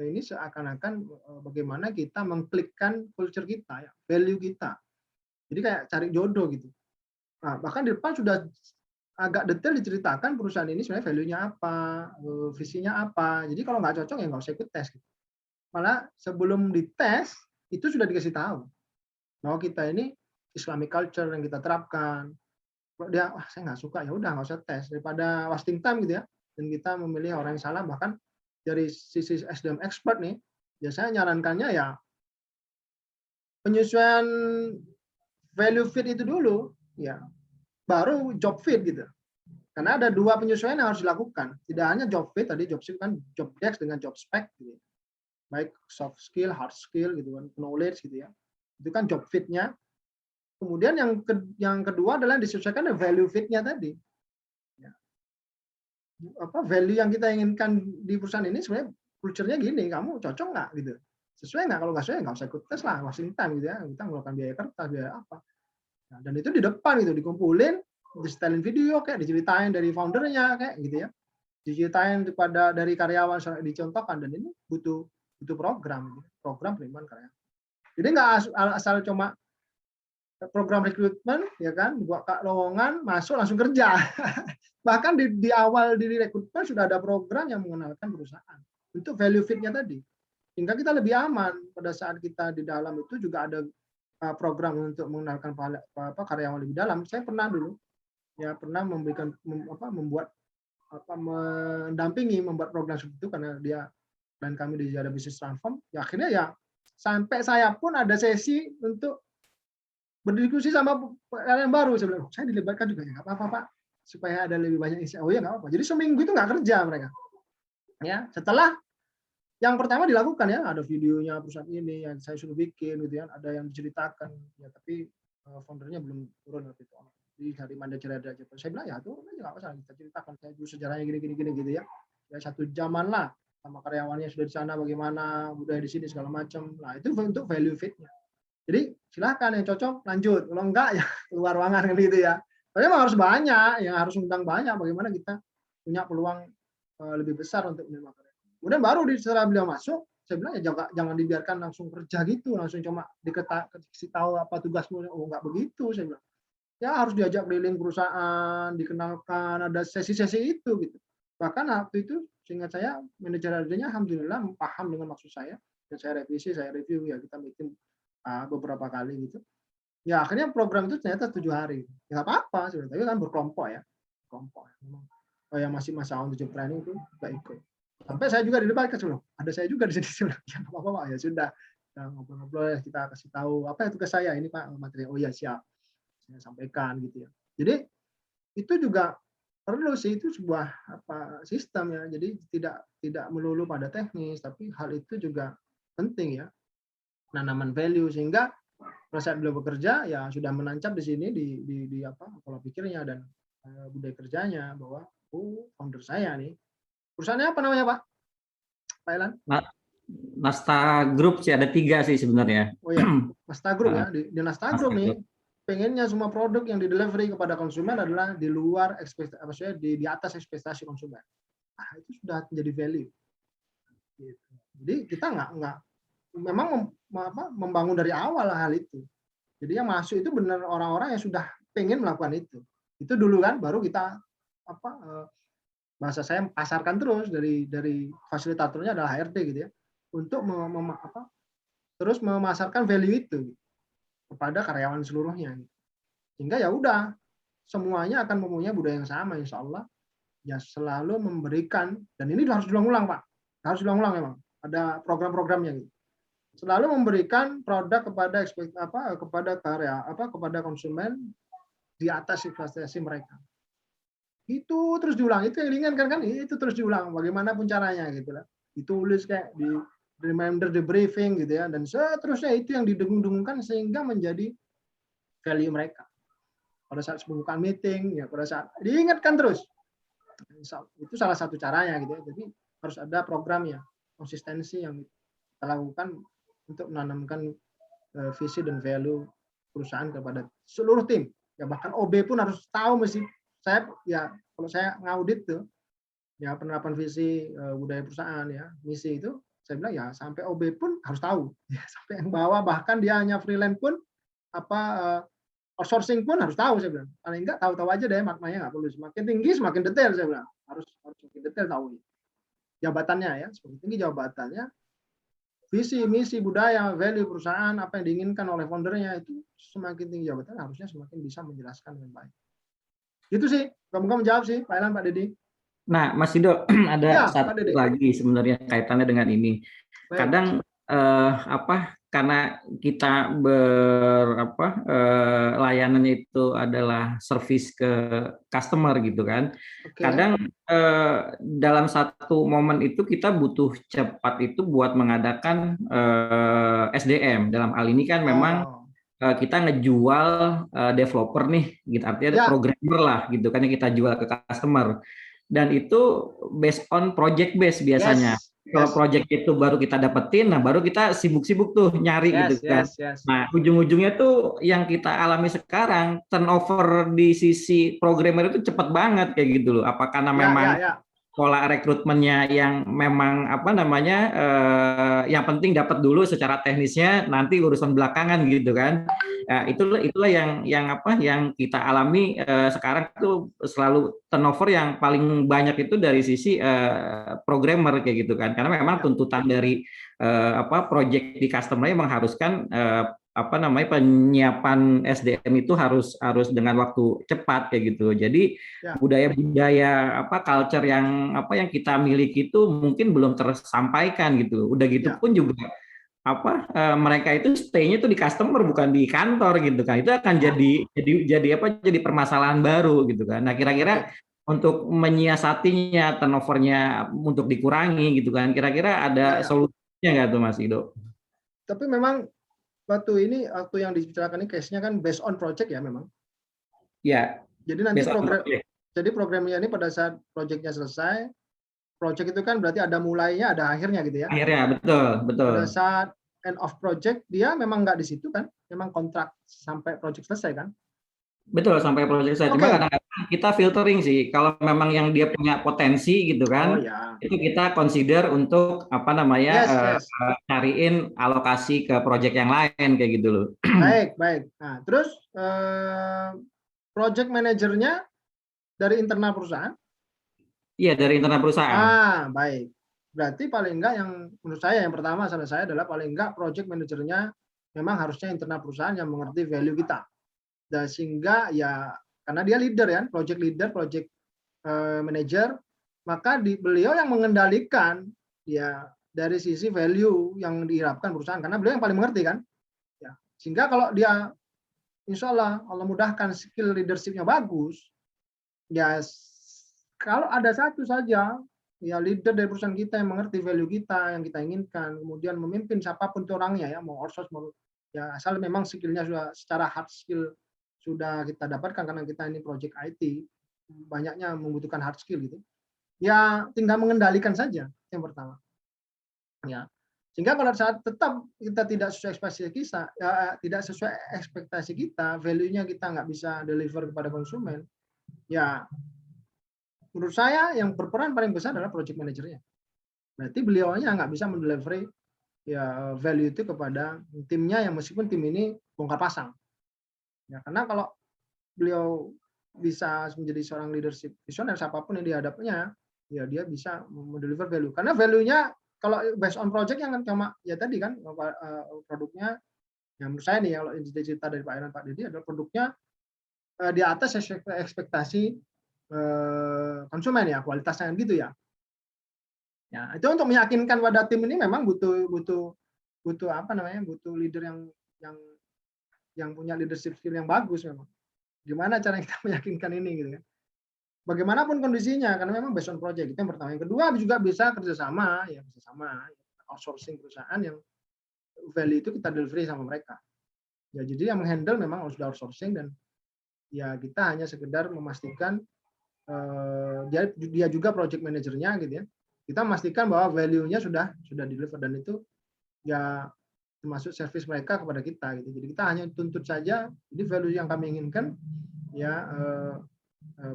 ini seakan-akan bagaimana kita mengklikkan culture kita ya, value kita. Jadi kayak cari jodoh gitu. Nah, bahkan di depan sudah agak detail diceritakan perusahaan ini sebenarnya value-nya apa, visinya apa. Jadi kalau nggak cocok ya nggak usah ikut tes. Gitu. Malah sebelum dites itu sudah dikasih tahu bahwa kita ini Islamic culture yang kita terapkan. Kalau dia saya nggak suka ya udah nggak usah tes daripada wasting time gitu ya. Dan kita memilih orang yang salah, bahkan dari sisi SDM expert nih, ya saya nyarankannya ya penyesuaian value fit itu dulu, ya, baru job fit gitu. Karena ada 2 penyesuaian yang harus dilakukan. Tidak hanya job fit, tadi job fit kan job desk dengan job spec gitu. Baik soft skill, hard skill gitu kan, knowledge gitu ya. Itu kan job fit-nya. Kemudian yang kedua adalah disesuaikan dengan value fit-nya tadi. Ya. Value yang kita inginkan di perusahaan ini sebenarnya culture-nya gini, kamu cocok nggak gitu. Sesuai nggak? Kalau nggak sesuai nggak usah ikut tes lah, wasting time gitu ya. Kita ngeluarkan biaya kertas, biaya apa. Nah, dan itu di depan gitu, dikumpulin, di-setelin video kayak diceritain dari foundernya kayak gitu ya, diceritain dari karyawan dicontohkan, dan ini butuh program penerimaan karyawan. Jadi nggak asal cuma program rekrutmen ya kan, buka lowongan masuk langsung kerja. Bahkan di awal di rekrutmen sudah ada program yang mengenalkan perusahaan untuk value fit-nya tadi, sehingga kita lebih aman pada saat kita di dalam. Itu juga ada program untuk mengenalkan karyawan lebih dalam. Saya pernah dulu ya mendampingi membuat program seperti itu, karena dia dan kami di Jada Business Transform. Ya akhirnya ya sampai saya pun ada sesi untuk berdiskusi sama yang baru. Saya dilibatkan juga, ya nggak apa-apa Pak, supaya ada lebih banyak isi. Oh ya nggak apa-apa. Jadi seminggu itu nggak kerja mereka. Ya setelah yang pertama dilakukan ya, ada videonya perusahaan ini yang saya sudah bikin gitu ya, ada yang diceritakan ya, tapi foundernya belum turun waktu itu. Jadi dari manajer ada aja. Saya bilang ya turun aja nggak masalah, kita ceritakan saya dulu sejarahnya gini gitu ya. Ya 1 jaman lah sama karyawannya sudah di sana bagaimana, budaya di sini segala macam. Nah itu untuk value fit-nya. Jadi silahkan yang cocok lanjut, kalau enggak ya keluar ruangan kan gitu ya. Tapi memang harus banyak, yang harus undang banyak. Bagaimana kita punya peluang lebih besar untuk menerima karyawan. Kemudian baru setelah beliau masuk, saya bilang ya jangan dibiarkan langsung kerja gitu, langsung cuma dikasih tahu apa tugasmu. Oh nggak begitu, saya bilang. Ya harus diajak keliling perusahaan, dikenalkan, ada sesi-sesi itu gitu. Bahkan waktu itu seingat saya manajer adanya alhamdulillah paham dengan maksud saya, dan saya revisi, saya review ya, kita meeting beberapa kali gitu. Ya akhirnya program itu ternyata 7 hari. Ya nggak apa-apa, tapi kan berkelompok ya, kelompok. Oh yang masih masa on the job training itu nggak ikut. Sampai saya juga dilibatkan sebelum. Ada saya juga di sini. Ya nggak apa-apa Pak, ya sudah. Nah, ngobrol-ngobrol kita kasih tahu apa ya tugas saya ini Pak, materi. Oh ya siap, saya sampaikan gitu ya. Jadi itu juga perlu sih, itu sebuah sistem ya. Jadi tidak melulu pada teknis, tapi hal itu juga penting ya. Penanaman value, sehingga pada saat beliau bekerja ya sudah menancap di sini di pola pikirnya dan budaya kerjanya, bahwa founder saya nih. Perusahaannya apa namanya Pak? Pak Elan? Nasta Group sih, ada 3 sih sebenarnya. Oh ya, Nasta Group ya. Di Nasta Group nih, pengennya semua produk yang didelivery kepada konsumen adalah di luar ekspektasi, maksudnya di atas ekspektasi konsumen. Nah, itu sudah menjadi value. Gitu. Jadi kita nggak memang membangun dari awal hal itu. Jadi yang masuk itu benar orang-orang yang sudah pengen melakukan itu. Itu dulu kan, baru kita bahasa saya pasarkan terus dari fasilitatornya adalah HRD gitu ya, untuk terus memasarkan value itu kepada karyawan seluruhnya. Sehingga ya udah semuanya akan mempunyai budaya yang sama, insya Allah ya, selalu memberikan. Dan ini harus diulang-ulang Pak, harus diulang-ulang memang, ada program-programnya gitu. Selalu memberikan produk kepada kepada konsumen di atas ekspektasi mereka. Itu terus diulang, itu yang diinginkan kan, itu terus diulang bagaimanapun caranya gitu lah. Ditulis kayak di reminder, di briefing gitu ya, dan seterusnya itu yang didengung-dengungkan sehingga menjadi value mereka. Pada saat pembukaan meeting ya, pada saat diingatkan terus. Itu salah satu caranya gitu ya. Jadi harus ada programnya, konsistensi yang kita lakukan untuk menanamkan visi dan value perusahaan kepada seluruh tim. Ya bahkan OB pun harus tahu mesti. Kalau saya ngaudit tuh ya penerapan visi budaya perusahaan ya, misi itu, saya bilang ya sampai OB pun harus tahu ya, sampai yang bawah, bahkan dia hanya freelance pun outsourcing pun harus tahu, saya bilang. Paling enggak tahu-tahu aja deh maknanya, nggak perlu semakin tinggi semakin detail, saya bilang harus semakin detail tahu jabatannya ya, semakin tinggi jabatannya, visi misi budaya value perusahaan apa yang diinginkan oleh foundernya, itu semakin tinggi jabatannya harusnya semakin bisa menjelaskan dengan baik. Itu sih, kamu menjawab sih, Pak Elan, Pak Dedi. Nah, Mas Yudo, ada satu lagi sebenarnya kaitannya dengan ini. Kadang karena kita layanannya itu adalah service ke customer gitu kan. Kadang dalam satu momen itu kita butuh cepat itu buat mengadakan SDM. Dalam hal ini kan memang kita ngejual developer nih, gitu. Artinya programmer lah gitu kan yang kita jual ke customer. Dan itu based on project base biasanya. Kalau project itu baru kita dapetin, nah baru kita sibuk-sibuk tuh nyari gitu kan. Nah ujung-ujungnya tuh yang kita alami sekarang, turnover di sisi programmer itu cepat banget kayak gitu loh. Apa karena memang pola rekrutmennya yang memang yang penting dapat dulu secara teknisnya, nanti urusan belakangan gitu kan. Nah, itulah yang kita alami sekarang tuh selalu turnover yang paling banyak itu dari sisi programmer kayak gitu kan, karena memang tuntutan dari project di customer mengharuskan penyiapan SDM itu harus dengan waktu cepat kayak gitu. Jadi budaya culture yang kita miliki itu mungkin belum tersampaikan gitu. Udah gitu pun juga mereka itu stay-nya tuh di customer bukan di kantor gitu kan. Itu akan jadi permasalahan baru gitu kan. Nah, kira-kira untuk menyiasatinya, turnovernya untuk dikurangi gitu kan. Kira-kira ada solusinya nggak tuh Mas Ido? Tapi memang waktu yang dibicarakan ini case-nya kan based on project ya memang. Ya. Jadi nanti programnya ini pada saat project-nya selesai, project itu kan berarti ada mulainya, ada akhirnya gitu ya. Akhirnya, betul. Pada saat end of project, dia memang nggak di situ kan, memang kontrak sampai project selesai kan. Betul, sampai project selesai. Cuma kadang-kadang kita filtering sih, kalau memang yang dia punya potensi gitu kan, itu kita consider untuk cariin alokasi ke project yang lain kayak gitu loh. Baik. Nah, terus project manajernya dari internal perusahaan? Iya, dari internal perusahaan. Baik. Berarti paling enggak yang menurut saya yang pertama saran saya adalah paling enggak project manajernya memang harusnya internal perusahaan yang mengerti value kita. Dan sehingga ya karena dia leader ya, project leader, project manager, maka beliau yang mengendalikan ya dari sisi value yang diharapkan perusahaan karena beliau yang paling mengerti kan. Ya. Sehingga kalau dia insya Allah mudahkan skill leadership-nya bagus, ya kalau ada satu saja ya leader dari perusahaan kita yang mengerti value kita yang kita inginkan, kemudian memimpin siapapun itu orangnya ya, mau outsource mau ya asal memang skillnya sudah secara hard skill sudah kita dapatkan karena kita ini project IT banyaknya membutuhkan hard skill gitu. Ya tinggal mengendalikan saja yang pertama. Ya. Sehingga kalau saat tetap kita tidak sesuai ekspektasi kita, value-nya kita nggak bisa deliver kepada konsumen, ya menurut saya yang berperan paling besar adalah project manajernya. Berarti beliaunya nggak bisa mendelivery ya value itu kepada timnya yang meskipun tim ini bongkar pasang. Ya, karena kalau beliau bisa menjadi seorang leadership visioner siapapun yang dihadapnya, ya dia bisa mendeliver value. Karena value-nya kalau based on project yang cuma ya tadi kan produknya, yang menurut saya nih kalau cerita dari Pak Iran Pak Didi adalah produknya di atas ekspektasi konsumen ya kualitasnya gitu ya. Ya itu untuk meyakinkan pada tim ini memang butuh leader yang punya leadership skill yang bagus memang. Gimana cara kita meyakinkan ini gitu kan? Bagaimanapun kondisinya karena memang based on project itu yang pertama. Yang kedua juga bisa kerjasama outsourcing perusahaan yang value itu kita delivery sama mereka. Ya jadi yang menghandle memang harus outsourcing dan ya kita hanya sekedar memastikan dia juga project manajernya gitu ya. Kita memastikan bahwa value-nya sudah deliver dan itu ya termasuk service mereka kepada kita gitu. Jadi kita hanya tuntut saja ini value yang kami inginkan ya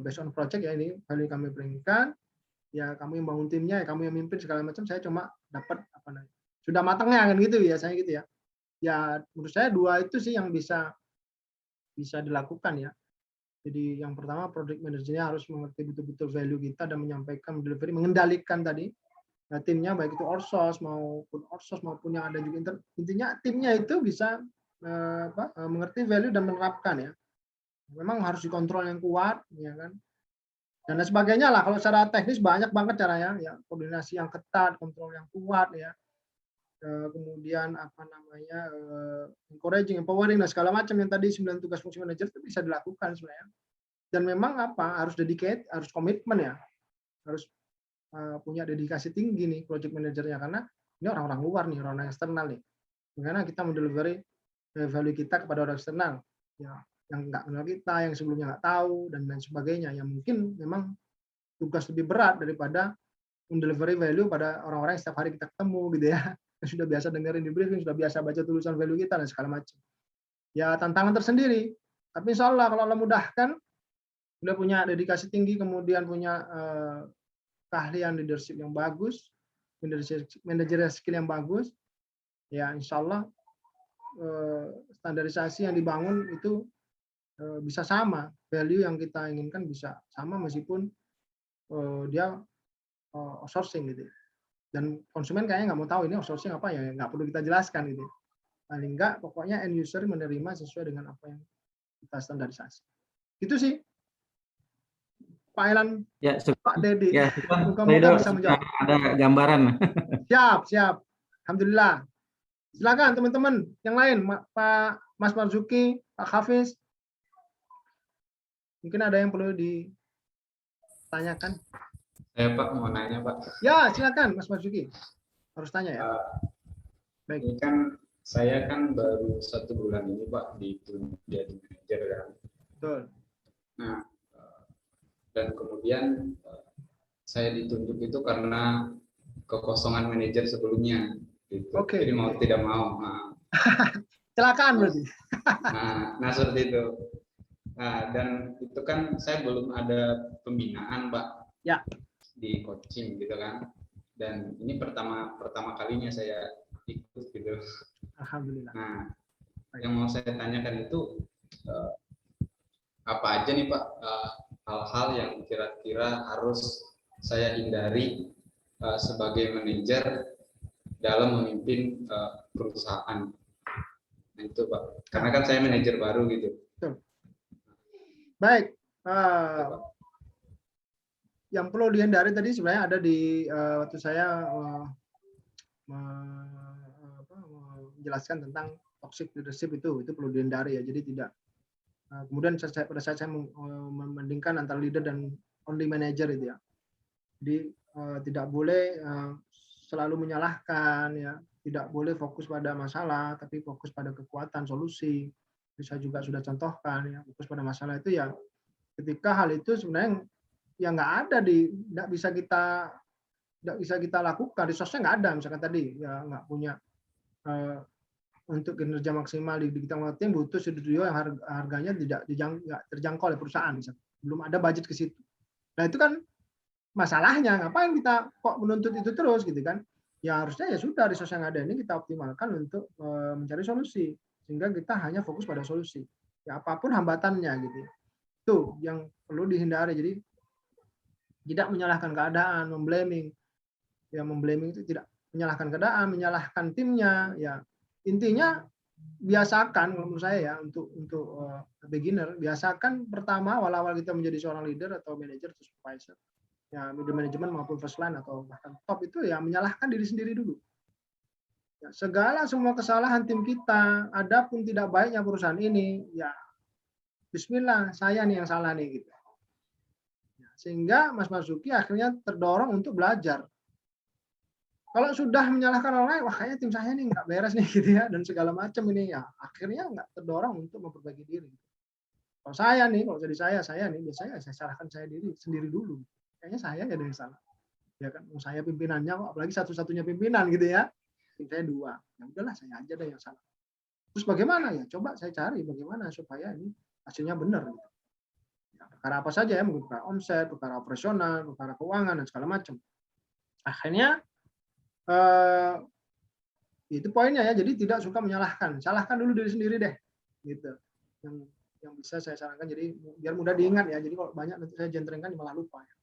based on project ya ini value kami berikan ya kamu yang bangun timnya ya kamu yang mimpin segala macam saya cuma dapat sudah matangnya kan gitu ya saya gitu ya. Ya menurut saya dua itu sih yang bisa dilakukan ya. Jadi yang pertama project manajernya harus mengerti betul-betul value kita dan menyampaikan delivery mengendalikan tadi timnya baik itu outsource maupun yang ada juga intinya timnya itu bisa mengerti value dan menerapkan ya. Memang harus dikontrol yang kuat ya kan. Dan lain sebagainya lah kalau secara teknis banyak banget caranya ya koordinasi yang ketat, kontrol yang kuat ya. kemudian apa namanya, encouraging, empowering dan segala macam yang tadi 9 tugas fungsi manajer itu bisa dilakukan sebenarnya. Dan memang apa, harus dedicate, harus komitmen ya, harus punya dedikasi tinggi nih project manajernya, karena ini orang-orang luar nih, orang eksternal nih. Bagaimana kita mendelivery value kita kepada orang eksternal, ya, yang nggak kenal kita, yang sebelumnya nggak tahu, dan lain sebagainya. Yang mungkin memang tugas lebih berat daripada mendelivery value pada orang-orang yang setiap hari kita ketemu gitu ya. Yang sudah biasa dengerin di briefing, sudah biasa baca tulisan value kita dan segala macam. Ya tantangan tersendiri. Tapi insya Allah kalau Allah mudahkan, udah punya dedikasi tinggi, kemudian punya keahlian leadership yang bagus, managerial skill yang bagus, ya insya Allah standarisasi yang dibangun itu bisa sama, value yang kita inginkan bisa sama meskipun dia outsourcing gitu. Dan konsumen kayaknya nggak mau tahu ini outsourcing apa ya, nggak perlu kita jelaskan gitu. Paling nggak pokoknya end user menerima sesuai dengan apa yang kita standarisasi. Itu sih Pak Elan, Ya, Pak Dedi. ya, Moga-moga bisa menjawab. ada gambaran. Siap. Alhamdulillah. Silakan teman-teman yang lain, Pak Mas Marzuki, Pak Hafiz. Mungkin ada yang perlu ditanyakan. Saya Pak mau nanya Pak. Ya, silakan Mas Marzuki. Harus tanya ya. Baik. Ini kan saya kan baru 1 bulan ini Pak jadi manajer kan. Betul. Nah, dan kemudian saya ditunjuk itu karena kekosongan manajer sebelumnya. Gitu. Oke. Jadi mau tidak mau. Nah. Silakan berarti. Nah seperti itu. Nah, dan itu kan saya belum ada pembinaan Pak. Ya. Di coaching gitu kan. Dan ini pertama kalinya saya ikut gitu. Alhamdulillah. Nah, yang mau saya tanyakan itu apa aja nih Pak hal-hal yang kira-kira harus saya hindari sebagai manajer dalam memimpin perusahaan. Nah itu Pak, karena kan saya manajer baru gitu. Baik. Yang perlu dihindari tadi sebenarnya ada di waktu saya menjelaskan tentang toxic leadership itu perlu dihindari ya. Jadi tidak. Kemudian pada saat saya membandingkan antara leader dan only manager itu ya. Jadi tidak boleh selalu menyalahkan ya, tidak boleh fokus pada masalah, tapi fokus pada kekuatan solusi. Saya juga sudah contohkan ya, fokus pada masalah itu ya. Ketika hal itu sebenarnya ya nggak ada nggak bisa kita lakukan, resource-nya nggak ada, misalkan tadi ya nggak punya untuk kinerja maksimal di digital marketing butuh studio yang harganya tidak terjangkau oleh perusahaan, misalkan. Belum ada budget ke situ. Nah itu kan masalahnya, ngapain kita kok menuntut itu terus gitu kan? Ya harusnya ya sudah resource yang ada ini kita optimalkan untuk mencari solusi, sehingga kita hanya fokus pada solusi. Ya apapun hambatannya gitu. Itu yang perlu dihindari. Jadi tidak menyalahkan keadaan, memblaming. Ya memblaming itu tidak menyalahkan keadaan, menyalahkan timnya. Ya intinya biasakan menurut saya ya untuk beginner, biasakan pertama awal-awal kita menjadi seorang leader atau manager atau supervisor, ya middle management maupun first line atau bahkan top itu ya menyalahkan diri sendiri dulu. Ya, semua kesalahan tim kita, adapun tidak baiknya perusahaan ini, ya Bismillah saya nih yang salah nih gitu. Ya, sehingga Mas Marzuki akhirnya terdorong untuk belajar. Kalau sudah menyalahkan orang lain, wah kayaknya tim saya nih nggak beres nih gitu ya, dan segala macam ini ya, akhirnya nggak terdorong untuk memperbaiki diri. Kalau saya nih, kalau jadi saya nih biasanya saya salahkan saya sendiri dulu. Kayaknya saya ada yang salah. Ya kan, saya pimpinannya kok, apalagi satu-satunya pimpinan gitu ya. Tim saya 2. Ya udahlah saya aja deh yang salah. Terus bagaimana ya? Coba saya cari bagaimana supaya ini hasilnya benar gitu. Ya, perkara apa saja ya, mungkin perkara omset, perkara operasional, perkara keuangan dan segala macam. Akhirnya itu poinnya ya, jadi tidak suka menyalahkan, salahkan dulu diri sendiri deh, gitu. Yang bisa saya sarankan, jadi biar mudah diingat ya. Jadi kalau banyak nanti saya jentrengkan malah lupa. Ya.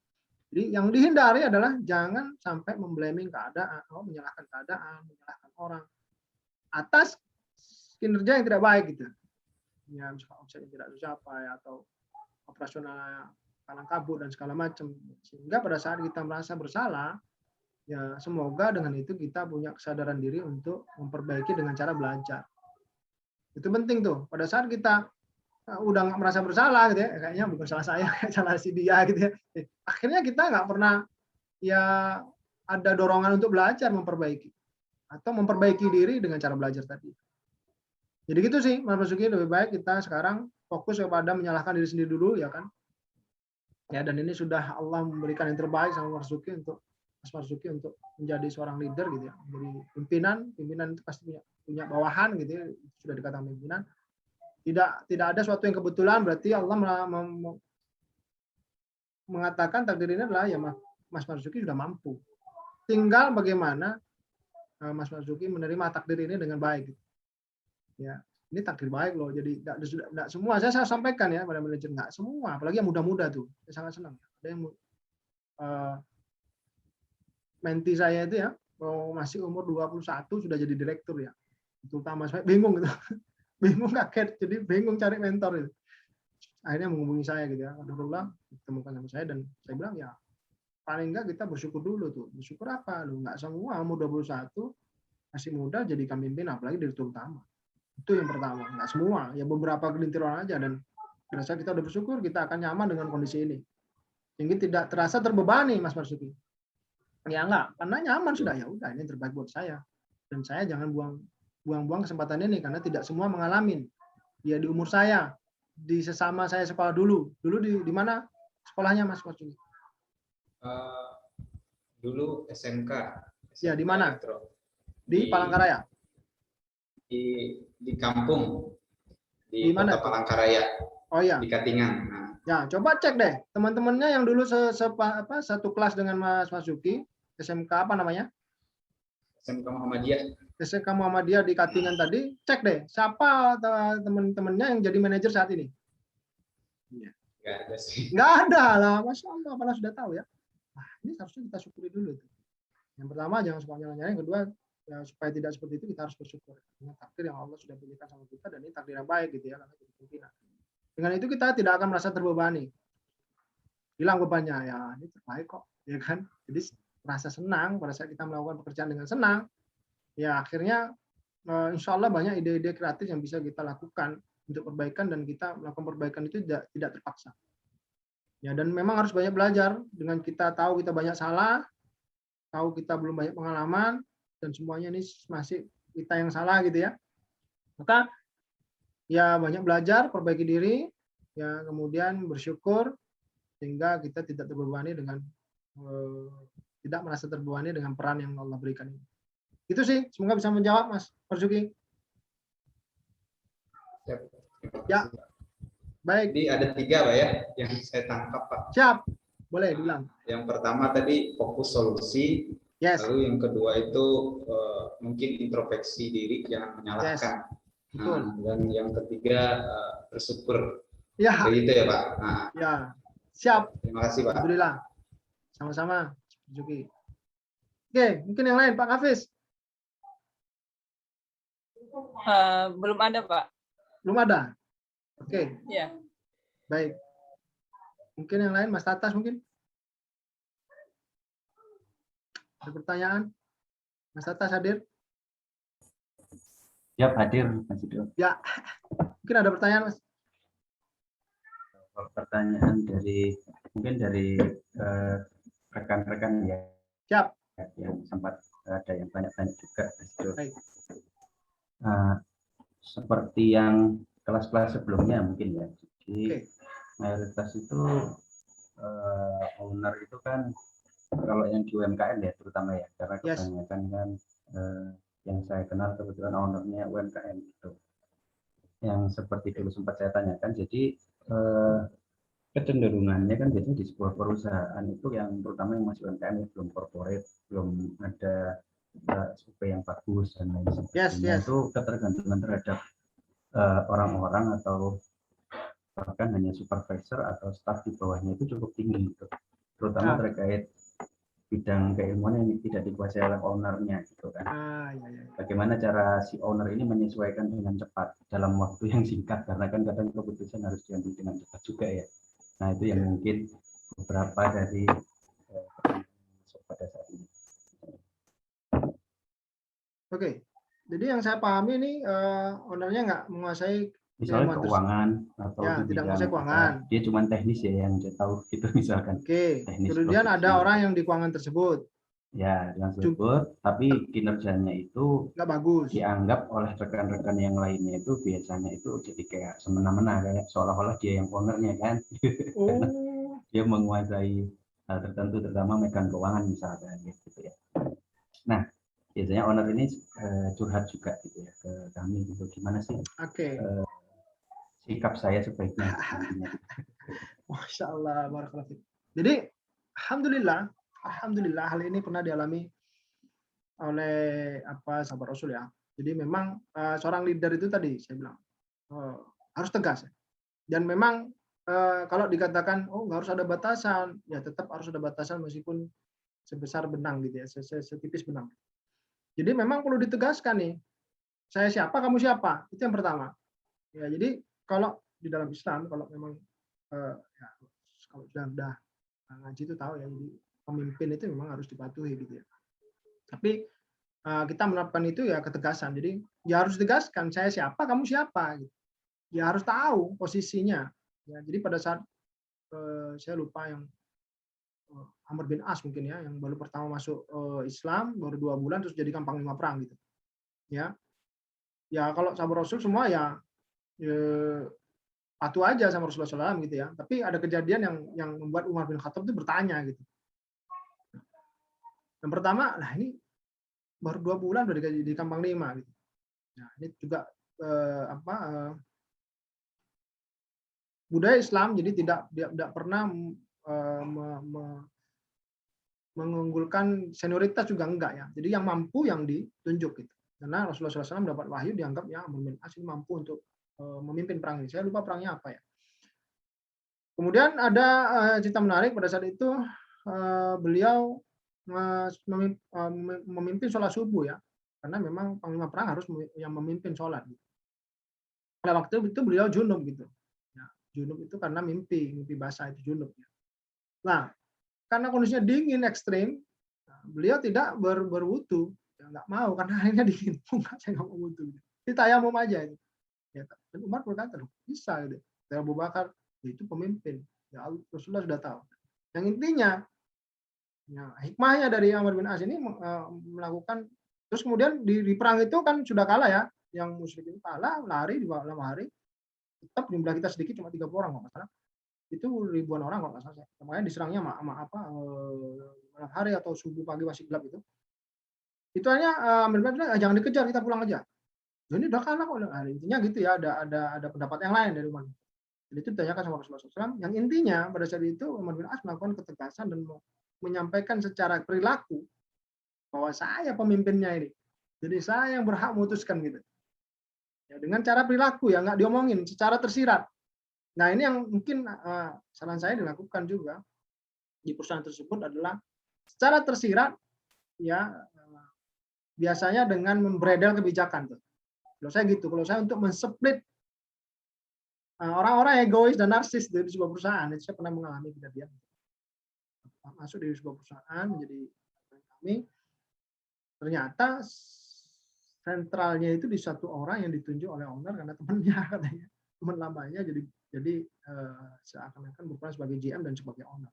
Jadi yang dihindari adalah jangan sampai memblaming keadaan, menyalahkan keadaan, menyalahkan orang atas kinerja yang tidak baik gitu. Ya misalkan omset yang tidak tercapai atau operasional kalang kabut dan segala macam. Sehingga pada saat kita merasa bersalah, Ya, semoga dengan itu kita punya kesadaran diri untuk memperbaiki dengan cara belajar. Itu penting tuh. Pada saat kita udah nggak merasa bersalah gitu ya, kayaknya bukan salah saya, kayak salah si dia gitu ya. Akhirnya kita nggak pernah ya ada dorongan untuk belajar memperbaiki atau memperbaiki diri dengan cara belajar tadi. Jadi gitu sih, Mas Marzuki, lebih baik kita sekarang fokus kepada menyalahkan diri sendiri dulu ya kan. Ya, dan ini sudah Allah memberikan yang terbaik sama Mas Marzuki untuk menjadi seorang leader gitu ya. Jadi pimpinan itu pasti punya bawahan gitu ya, sudah dikatakan pimpinan. Tidak ada suatu yang kebetulan, berarti Allah mengatakan takdir ini adalah ya Mas Marzuki sudah mampu. Tinggal bagaimana Mas Marzuki menerima takdir ini dengan baik. Ya, ini takdir baik loh. Jadi tidak semua saya sampaikan ya pada manajer, nggak semua, apalagi yang muda-muda tuh. Saya sangat senang. Ada yang menti saya itu ya, masih umur 21 sudah jadi direktur ya. Terutama saya bingung gitu. Bingung, kaget, jadi bingung cari mentor itu. Akhirnya menghubungi saya gitu ya. Alhamdulillah ditemukan sama saya dan saya bilang ya paling enggak kita bersyukur dulu tuh. Bersyukur apa? Lu nggak semua umur 21 masih muda jadikan pemimpin, apalagi direktur utama. Itu yang pertama. Nggak semua, ya beberapa gelintir orang aja, dan rasa kita udah bersyukur kita akan nyaman dengan kondisi ini. Sehingga tidak terasa terbebani, Mas Marzuki. Ya enggak, karena nyaman sudah, ya udah ini terbaik buat saya. Dan saya jangan buang-buang kesempatan ini karena tidak semua mengalami. Ya di umur saya, di sesama saya sekolah dulu. Dulu di mana sekolahnya Mas Marzuki? Dulu SMK. Ya, di mana? Di Palangkaraya. Di kampung. Di mana? Kota Palangkaraya. Oh ya. Di Katingan. Nah. Ya, coba cek deh teman-temannya yang dulu satu kelas dengan Mas Marzuki, SMK apa namanya? SMK Muhammadiyah. SMK Muhammadiyah di Katingan tadi, cek deh siapa teman-temannya yang jadi manajer saat ini. Nggak ada sih. Nggak ada lah, Masya Allah, apalagi sudah tahu ya. Nah, ini harusnya kita syukuri dulu. Yang pertama jangan suka nyala-nyala, yang kedua ya, supaya tidak seperti itu kita harus bersyukur. Ini takdir yang Allah sudah berikan sama kita dan ini takdir yang baik gitu ya, karena jadi pimpinan. Dengan itu kita tidak akan merasa terbebani. Hilang bebannya, ya ini terbaik kok, ya kan? Jadi merasa senang pada saat kita melakukan pekerjaan dengan senang. Ya akhirnya insya Allah banyak ide-ide kreatif yang bisa kita lakukan untuk perbaikan, dan kita melakukan perbaikan itu tidak terpaksa. Ya, dan memang harus banyak belajar. Dengan kita tahu kita banyak salah, tahu kita belum banyak pengalaman, dan semuanya ini masih kita yang salah gitu ya. Maka ya banyak belajar, perbaiki diri, ya kemudian bersyukur sehingga kita tidak terbebani dengan tidak merasa terbebani dengan peran yang Allah berikan ini. Itu sih, semoga bisa menjawab Mas Marzuki. Ya, baik. Jadi ada 3 Pak ya yang saya tangkap Pak. Siap, boleh bilang. Yang pertama tadi fokus solusi. Yes. Lalu yang kedua itu mungkin introspeksi diri, jangan menyalahkan. Yes. Betul. Dan yang ketiga bersyukur. Ya. Begitu ya Pak. Nah, ya, siap. Terima kasih Pak. Alhamdulillah. Sama-sama, Marzuki. Oke, mungkin yang lain Pak Hafiz. Belum ada Pak. Belum ada. Oke. Ya. Baik. Mungkin yang lain Mas Tatas mungkin. Ada pertanyaan? Mas Tatas hadir? Siap, hadir Mas Yudo. Ya. Mungkin ada pertanyaan Mas. Pertanyaan mungkin dari rekan-rekan ya. Siap. Yang sempat ada yang banyak-banyak juga Mas Yudo. Baik. Seperti yang kelas-kelas sebelumnya mungkin ya. Jadi mayoritas itu owner itu kan kalau yang di UMKM ya terutama ya, karena kebanyakan kan yang saya kenal kebetulan ownernya UMKM itu. Yang seperti dulu sempat saya tanyakan, jadi kecenderungannya kan biasanya di sebuah perusahaan itu yang terutama yang masih UMKM ya, belum corporate, belum ada SOP yang bagus dan lain sebagainya. Itu ketergantungan terhadap orang-orang atau bahkan hanya supervisor atau staff di bawahnya itu cukup tinggi gitu. Terutama terkait bidang keilmuan yang tidak dikuasai oleh ownernya gitu kan. Bagaimana cara si owner ini menyesuaikan dengan cepat dalam waktu yang singkat, karena kan kadang keputusan harus diambil dengan cepat juga ya. Nah itu yang mungkin beberapa dari pada saat ini. Oke. Jadi yang saya pahami ini ownernya nggak menguasai misalnya keuangan atau ya, di tidak bidang menguasai keuangan. dia cuma teknis ya yang dia tahu gitu misalkan. Oke. Teknis Kemudian produksi. ada orang yang di keuangan tersebut. Ya, dengan tersebut, tapi kinerjanya itu nggak bagus. Dianggap oleh rekan-rekan yang lainnya itu biasanya itu jadi kayak semena-mena, kayak seolah-olah dia yang ownernya kan. Karena dia menguasai hal tertentu, terutama megang keuangan misalkan gitu ya. Nah, biasanya owner ini curhat juga gitu ya ke kami gitu, gimana sih sikap saya sebaiknya nantinya. Masya Allah, barakallahu. Jadi alhamdulillah hal ini pernah dialami oleh sahabat Rasul ya. Jadi memang seorang leader itu tadi saya bilang harus tegas ya. Dan memang kalau dikatakan nggak harus ada batasan, ya tetap harus ada batasan meskipun sebesar benang gitu ya, setipis benang. Jadi memang perlu ditegaskan nih, saya siapa, kamu siapa, itu yang pertama. Ya, jadi kalau di dalam Islam, kalau memang ya, kalau sudah ngaji itu tahu ya, jadi pemimpin itu memang harus dipatuhi gitu ya. Tapi kita menerapkan itu ya ketegasan. Jadi ya harus ditegaskan, saya siapa, kamu siapa. Gitu. Ya harus tahu posisinya. Ya, jadi pada saat saya lupa yang Amr bin As mungkin ya, yang baru pertama masuk Islam, baru 2 bulan terus jadikan panglima perang gitu. Ya, ya kalau sahabat Rasul semua ya patuh aja sama Rasulullah SAW gitu ya. Tapi ada kejadian yang membuat Umar bin Khattab itu bertanya gitu. Yang pertama, nah ini baru 2 bulan udah dijadikan panglima gitu. Nah, ini juga budaya Islam jadi tidak pernah mengunggulkan senioritas juga enggak ya. Jadi yang mampu yang ditunjuk gitu. Karena Rasulullah SAW dapat wahyu dianggap ya Amr bin As mampu untuk memimpin perang ini. Saya lupa perangnya apa ya. Kemudian ada cerita menarik pada saat itu beliau memimpin sholat subuh ya. Karena memang panglima perang harus yang memimpin sholat. Pada waktu itu beliau junub gitu. Ya, junub itu karena mimpi basah itu junub. Ya. Nah, karena kondisinya dingin ekstrim, beliau tidak berwudu, ya, nggak mau karena airnya dingin. Enggak, saya nggak mau wudu. Jadi tayamum aja. Ya, dan Umar berkata, bisa gitu. Dan Abu Bakar itu pemimpin. Ya, Rasulullah sudah tahu. Yang intinya, ya, hikmahnya dari Amr bin As ini melakukan, terus kemudian di perang itu kan sudah kalah ya, yang musyrik itu kalah, lari di malam hari, tetap jumlah kita sedikit cuma 30 orang kalau nggak salah. Itu ribuan orang kalau nggak salah. Makanya diserangnya malam hari atau subuh pagi masih gelap itu. Itu hanya jangan dikejar, kita pulang aja. Ini udah kalah kok. Intinya gitu ya, ada pendapat yang lain dari Umar. Jadi itu ditanyakan sama Rasulullah SAW. Yang intinya pada saat itu Umar bin As melakukan ketegasan dan menyampaikan secara perilaku bahwa saya pemimpinnya ini. Jadi saya yang berhak memutuskan gitu. Ya, dengan cara perilaku ya, nggak diomongin, secara tersirat. Nah ini yang mungkin saran saya dilakukan juga di perusahaan tersebut adalah secara tersirat ya biasanya dengan membredel kebijakan tuh. Kalau saya gitu, kalau saya untuk mensplit orang-orang egois dan narsis dari sebuah perusahaan, itu saya pernah mengalami kejadian. Masuk di sebuah perusahaan menjadi kami, ternyata sentralnya itu di satu orang yang ditunjuk oleh owner karena temannya katanya, teman lamanya jadi seakan-akan berperan sebagai GM dan sebagai owner.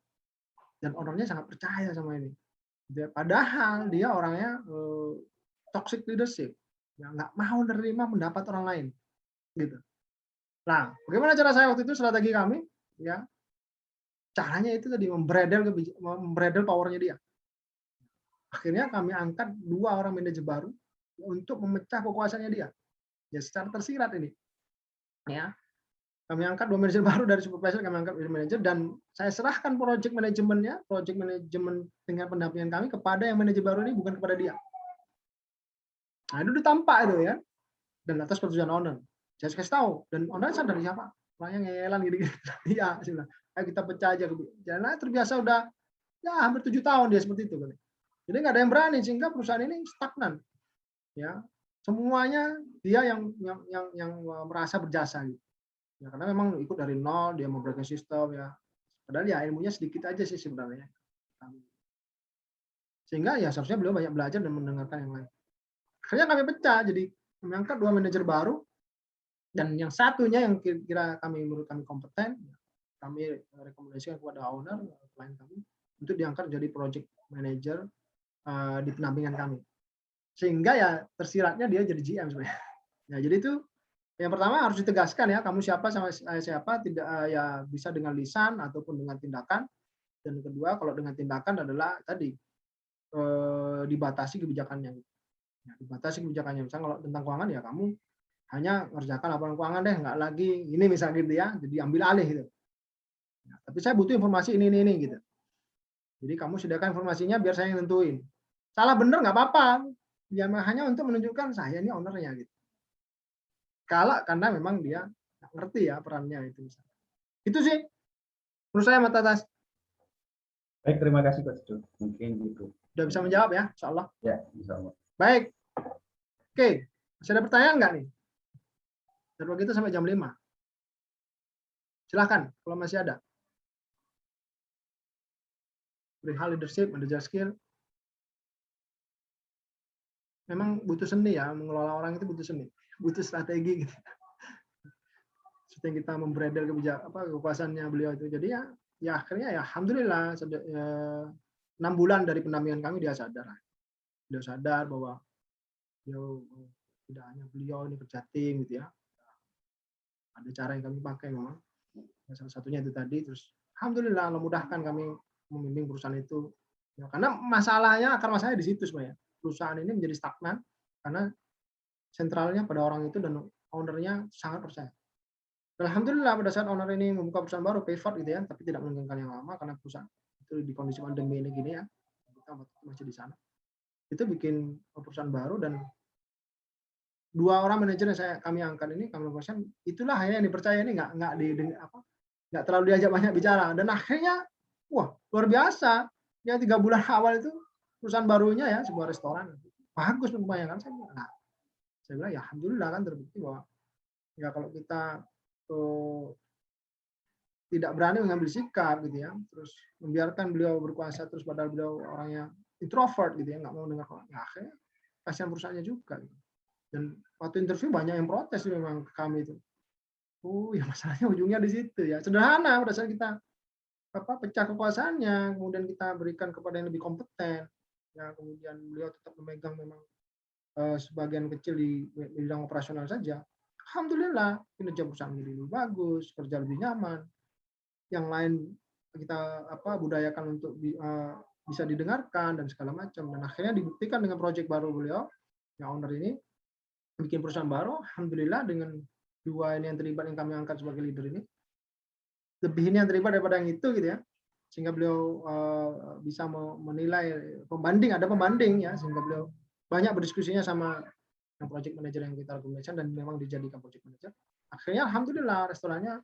Dan ownernya sangat percaya sama ini. Padahal dia orangnya toxic leadership, yang nggak mau menerima pendapat orang lain, gitu. Nah, bagaimana cara saya waktu itu strategi kami? Ya, caranya itu tadi membredel powernya dia. Akhirnya kami angkat 2 orang manajer baru untuk memecah kekuasaannya dia. Ya, secara tersirat ini. Ya, kami angkat 2 manajer baru dari supervisor, kami angkat dari manajer, dan saya serahkan project manajemen dengan pendampingan kami kepada yang manajer baru ini, bukan kepada dia. Nah, itu tampak itu ya, dan atas persetujuan owner. Saya kasih tahu, dan owner sadar siapa, orangnya ngeyelan gitu-gitu. Iya, saya bilang, ayo kita pecah aja. Jangan terbiasa udah ya hampir 7 tahun dia seperti itu. Jadi nggak ada yang berani, sehingga perusahaan ini stagnan. Ya, semuanya dia yang merasa berjasa gitu. Ya, karena memang ikut dari nol, dia membuat sistem ya. Padahal ya ilmunya sedikit aja sih sebenarnya. Sehingga ya seharusnya beliau banyak belajar dan mendengarkan yang lain. Akhirnya kami pecah, jadi kami angkat 2 manajer baru, dan yang satunya yang kira-kira menurut kami kompeten, kami rekomendasikan kepada owner, klien kami, untuk diangkat jadi project manager di pendampingan kami. Sehingga ya tersiratnya dia jadi GM sebenarnya. Ya, jadi itu yang pertama harus ditegaskan ya, kamu siapa sama saya siapa, tidak ya bisa dengan lisan ataupun dengan tindakan. Dan kedua, kalau dengan tindakan adalah tadi dibatasi kebijakannya. Ya, dibatasi kebijakannya. Misalnya kalau tentang keuangan ya kamu hanya ngerjakan laporan keuangan deh, nggak lagi ini misalnya gitu ya, jadi ambil alih gitu. Ya, tapi saya butuh informasi ini gitu. Jadi kamu sediakan informasinya biar saya yang nentuin. Salah bener nggak apa-apa. Ya hanya untuk menunjukkan saya ini ownernya gitu. Karena memang dia nggak ngerti ya perannya itu. Itu sih menurut saya Mas Tatas. Baik, terima kasih Coach Jo. Mungkin itu. Sudah bisa menjawab ya, insya Allah. Ya, insya Allah. Baik. Oke, masih ada pertanyaan nggak nih? Jadwal kita sampai jam 5. Silahkan kalau masih ada. Perihal leadership, manager skill. Memang butuh seni ya, mengelola orang itu butuh seni, butuh strategi gitu. Seperti yang kita membredel kekuasaannya beliau itu. Jadi ya akhirnya ya alhamdulillah 6 bulan dari pendampingan kami dia sadar. Beliau sadar bahwa beliau tidak hanya beliau ini kerja tim gitu ya. Ada cara yang kami pakai memang. Salah satunya itu tadi, terus alhamdulillah Allah mudahkan kami memimpin perusahaan itu. Ya, karena akar masalahnya di situ sebenarnya. Perusahaan ini menjadi stagnan karena sentralnya pada orang itu dan ownernya sangat percaya. Dan alhamdulillah pada saat owner ini membuka perusahaan baru, pivot gitu ya, tapi tidak melanggengkan yang lama karena perusahaan itu di kondisi pandemi ini gini ya, kita masih di sana. Itu bikin perusahaan baru dan 2 orang manajer yang kami angkat ini, kami lakukan, itulah hanya yang dipercaya ini nggak terlalu diajak banyak bicara dan akhirnya wah luar biasa ya 3 bulan awal itu perusahaan barunya ya sebuah restoran bagus membayangkan saya. Nah, saya bilang ya alhamdulillah kan terbukti bahwa ya kalau kita tidak berani mengambil sikap gitu ya, terus membiarkan beliau berkuasa terus padahal beliau orangnya introvert gitu ya, nggak mau dengar orang, ya akhirnya kasihan perusahaannya juga gitu. Dan waktu interview banyak yang protes memang ke kami itu. Oh ya masalahnya ujungnya di situ ya. Sederhana pada saat kita pecah kekuasaannya, kemudian kita berikan kepada yang lebih kompeten. Ya, kemudian beliau tetap memegang memang sebagian kecil di bidang operasional saja. Alhamdulillah kinerja perusahaan jadi lebih bagus, kerja lebih nyaman. Yang lain kita budayakan untuk bisa didengarkan dan segala macam. Dan akhirnya dibuktikan dengan proyek baru beliau, yang owner ini bikin perusahaan baru. Alhamdulillah dengan 2 ini yang terlibat yang kami angkat sebagai leader ini, lebih ini yang terlibat daripada yang itu gitu ya. Sehingga beliau bisa menilai ada pembanding ya, sehingga beliau banyak berdiskusinya sama project manager yang kita rekomendasikan dan memang dijadikan project manager. Akhirnya alhamdulillah restorannya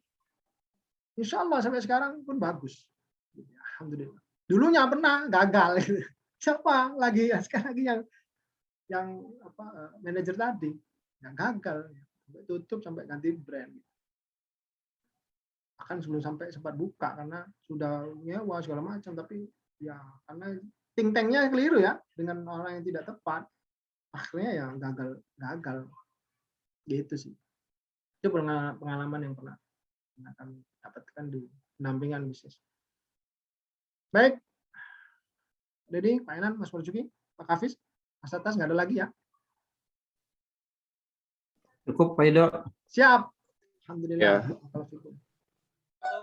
insya Allah sampai sekarang pun bagus. Alhamdulillah. Dulunya pernah gagal. Siapa lagi ya sekarang lagi yang manajer tadi yang gagal, sampai tutup sampai ganti brand. Akan sebelum sampai sempat buka karena sudah nyewa segala macam, tapi ya karena think tanknya keliru ya dengan orang yang tidak tepat, akhirnya ya gagal gitu sih. Itu pengalaman yang pernah kami dapatkan di pendampingan bisnis. Baik, jadi Pak Enan, Mas Marzuki, Pak Hafiz, Mas Tatas nggak ada lagi ya? Cukup Pak Ido. Siap. Alhamdulillah. Ya.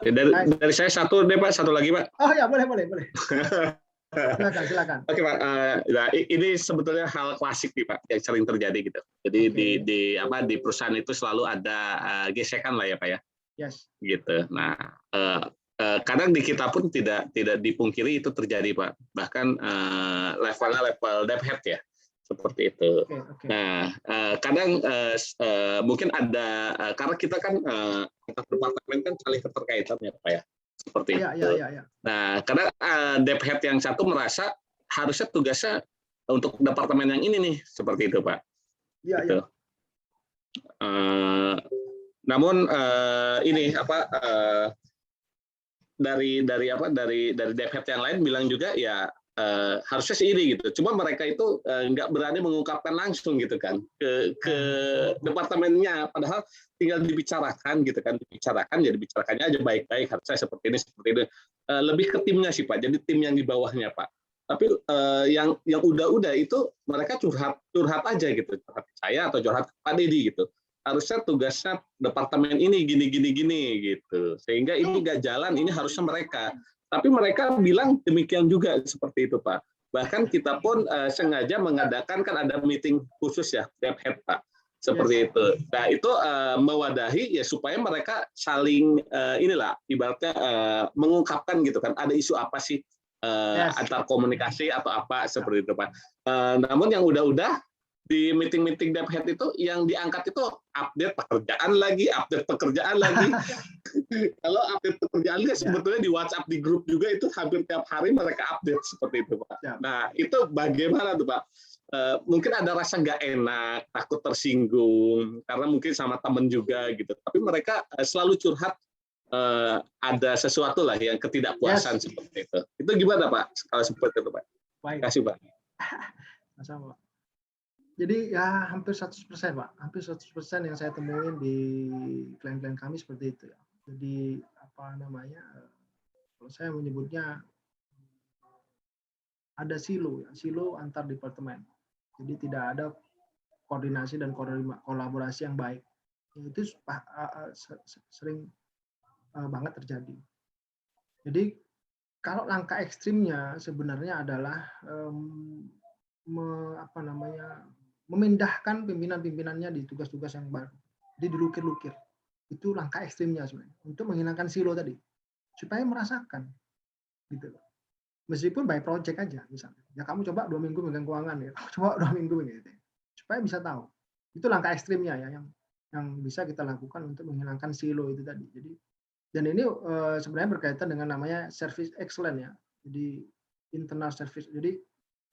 Dari saya satu deh Pak, satu lagi Pak. Oh ya boleh. Silakan. Oke Pak, nah, ini sebetulnya hal klasik nih Pak yang sering terjadi gitu. Jadi di perusahaan itu selalu ada gesekan lah ya Pak ya. Yes. Gitu. Nah, kadang di kita pun tidak dipungkiri itu terjadi Pak. Bahkan levelnya level dev head ya. Seperti itu. Okay. Nah, kadang mungkin ada karena kita kan antar departemen kan saling keterkaitan ya Pak ya. Seperti itu. Ya. Nah, kadang dev head yang satu merasa harusnya tugasnya untuk departemen yang ini nih, seperti itu Pak. Iya. Gitu. Namun ini dari dev head yang lain bilang juga ya harusnya sih ini gitu. Cuma mereka itu nggak berani mengungkapkan langsung gitu kan ke departemennya. Padahal tinggal dibicarakan gitu kan, ya dibicarakannya aja baik-baik. Harusnya seperti ini seperti ini. Lebih ke timnya sih Pak. Jadi tim yang di bawahnya Pak. Tapi yang udah itu mereka curhat aja gitu, curhat ke saya atau curhat ke Pak Dedi gitu. Harusnya tugasnya departemen ini gini gitu. Sehingga ini nggak jalan, ini harusnya mereka. Tapi mereka bilang demikian juga seperti itu Pak. Bahkan kita pun sengaja mengadakan kan ada meeting khusus ya, tiap head Pak. Seperti itu. Nah itu mewadahi ya supaya mereka saling inilah ibaratnya mengungkapkan gitu kan. Ada isu apa sih antar komunikasi atau apa seperti itu Pak. Namun yang udah di meeting Dev Head itu yang diangkat itu update pekerjaan lagi. Kalau update pekerjaan kan sebetulnya di WhatsApp di grup juga itu hampir tiap hari mereka update seperti itu Pak. Nah itu bagaimana tuh Pak? Mungkin ada rasa nggak enak, takut tersinggung karena mungkin sama teman juga gitu. Tapi mereka selalu curhat ada sesuatu lah yang ketidakpuasan seperti itu. Itu gimana Pak? Kalau seperti itu Pak. Baik. Terima kasih Pak. Sama. Jadi ya hampir 100% Pak. Hampir 100% yang saya temuin di klien-klien kami seperti itu ya. Jadi apa namanya? Kalau saya menyebutnya ada silo antar departemen. Jadi tidak ada koordinasi dan kolaborasi yang baik. Itu sering banget terjadi. Jadi kalau langkah ekstrimnya sebenarnya adalah memindahkan pimpinan-pimpinannya di tugas-tugas yang baru. Jadi dilukir-lukir. Itu langkah ekstrimnya sebenarnya untuk menghilangkan silo tadi. Supaya merasakan gitu. Meskipun by project aja misalnya. Ya kamu coba 2 minggu megang keuangan ya. Kamu coba 2 minggu gitu. Supaya bisa tahu. Itu langkah ekstrimnya ya yang bisa kita lakukan untuk menghilangkan silo itu tadi. Jadi dan ini sebenarnya berkaitan dengan namanya service excellence ya. Jadi internal service. Jadi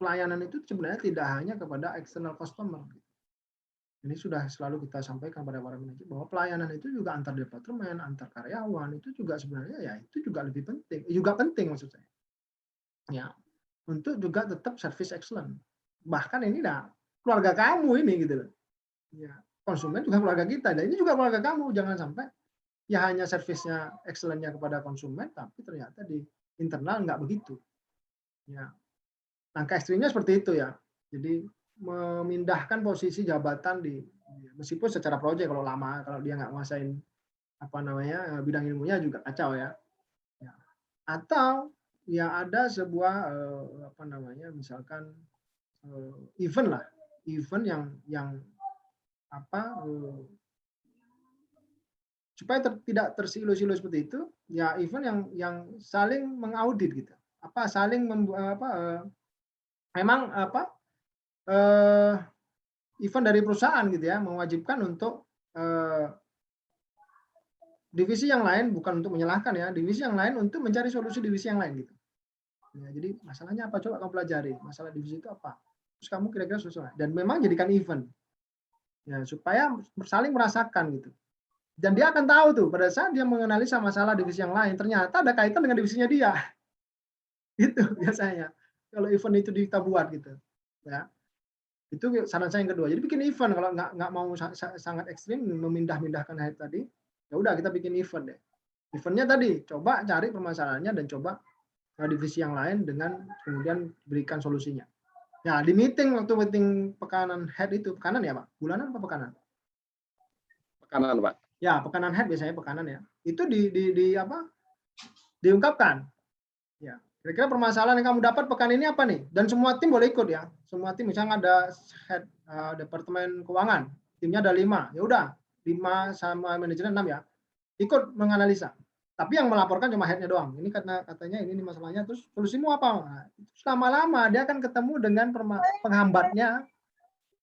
pelayanan itu sebenarnya tidak hanya kepada external customer. Ini sudah selalu kita sampaikan pada para manajer bahwa pelayanan itu juga antar departemen, antar karyawan itu juga sebenarnya ya itu juga lebih penting. Juga penting maksud saya. Ya, untuk juga tetap service excellent. Bahkan ini dah keluarga kamu ini gitu loh. Ya, konsumen juga keluarga kita. Dan ini juga keluarga kamu. Jangan sampai ya hanya servisnya excellent-nya kepada konsumen, tapi ternyata di internal nggak begitu. Ya, langkah ekstrimnya seperti itu ya. Jadi memindahkan posisi jabatan meskipun secara proyek kalau lama, kalau dia nggak nguasain bidang ilmunya juga kacau ya. Atau ya ada sebuah misalkan event yang supaya tidak tersilo-silo seperti itu, ya event yang saling mengaudit gitu. Event dari perusahaan gitu ya mewajibkan untuk divisi yang lain, bukan untuk menyalahkan ya, divisi yang lain untuk mencari solusi divisi yang lain gitu. Ya, jadi masalahnya apa, coba kamu pelajari masalah divisi itu apa, terus kamu kira-kira sesuai, dan memang jadikan event ya supaya saling merasakan gitu. Dan dia akan tahu tuh pada saat dia menganalisa masalah divisi yang lain ternyata ada kaitan dengan divisinya dia. Itu biasanya kalau event itu kita buat gitu ya. Itu saran saya yang kedua. Jadi bikin event, kalau nggak mau sangat ekstrim memindahkan head tadi, ya udah kita bikin event deh. Eventnya tadi coba cari permasalahannya dan coba divisi yang lain dengan kemudian berikan solusinya. Ya di waktu meeting pekanan head itu, pekanan ya Pak? Bulanan apa pekanan? Pekanan Pak. Ya pekanan head biasanya pekanan ya. Itu diungkapkan. Ya. Kira-kira permasalahan yang kamu dapat pekan ini apa nih? Dan semua tim boleh ikut ya. Semua tim, misalnya ada head departemen keuangan, timnya ada 5. Ya udah, 5 sama manajemen 6 ya. Ikut menganalisa. Tapi yang melaporkan cuma headnya doang. Ini katanya ini masalahnya, terus solusimu apa? Nah, lama-lama dia akan ketemu dengan penghambatnya.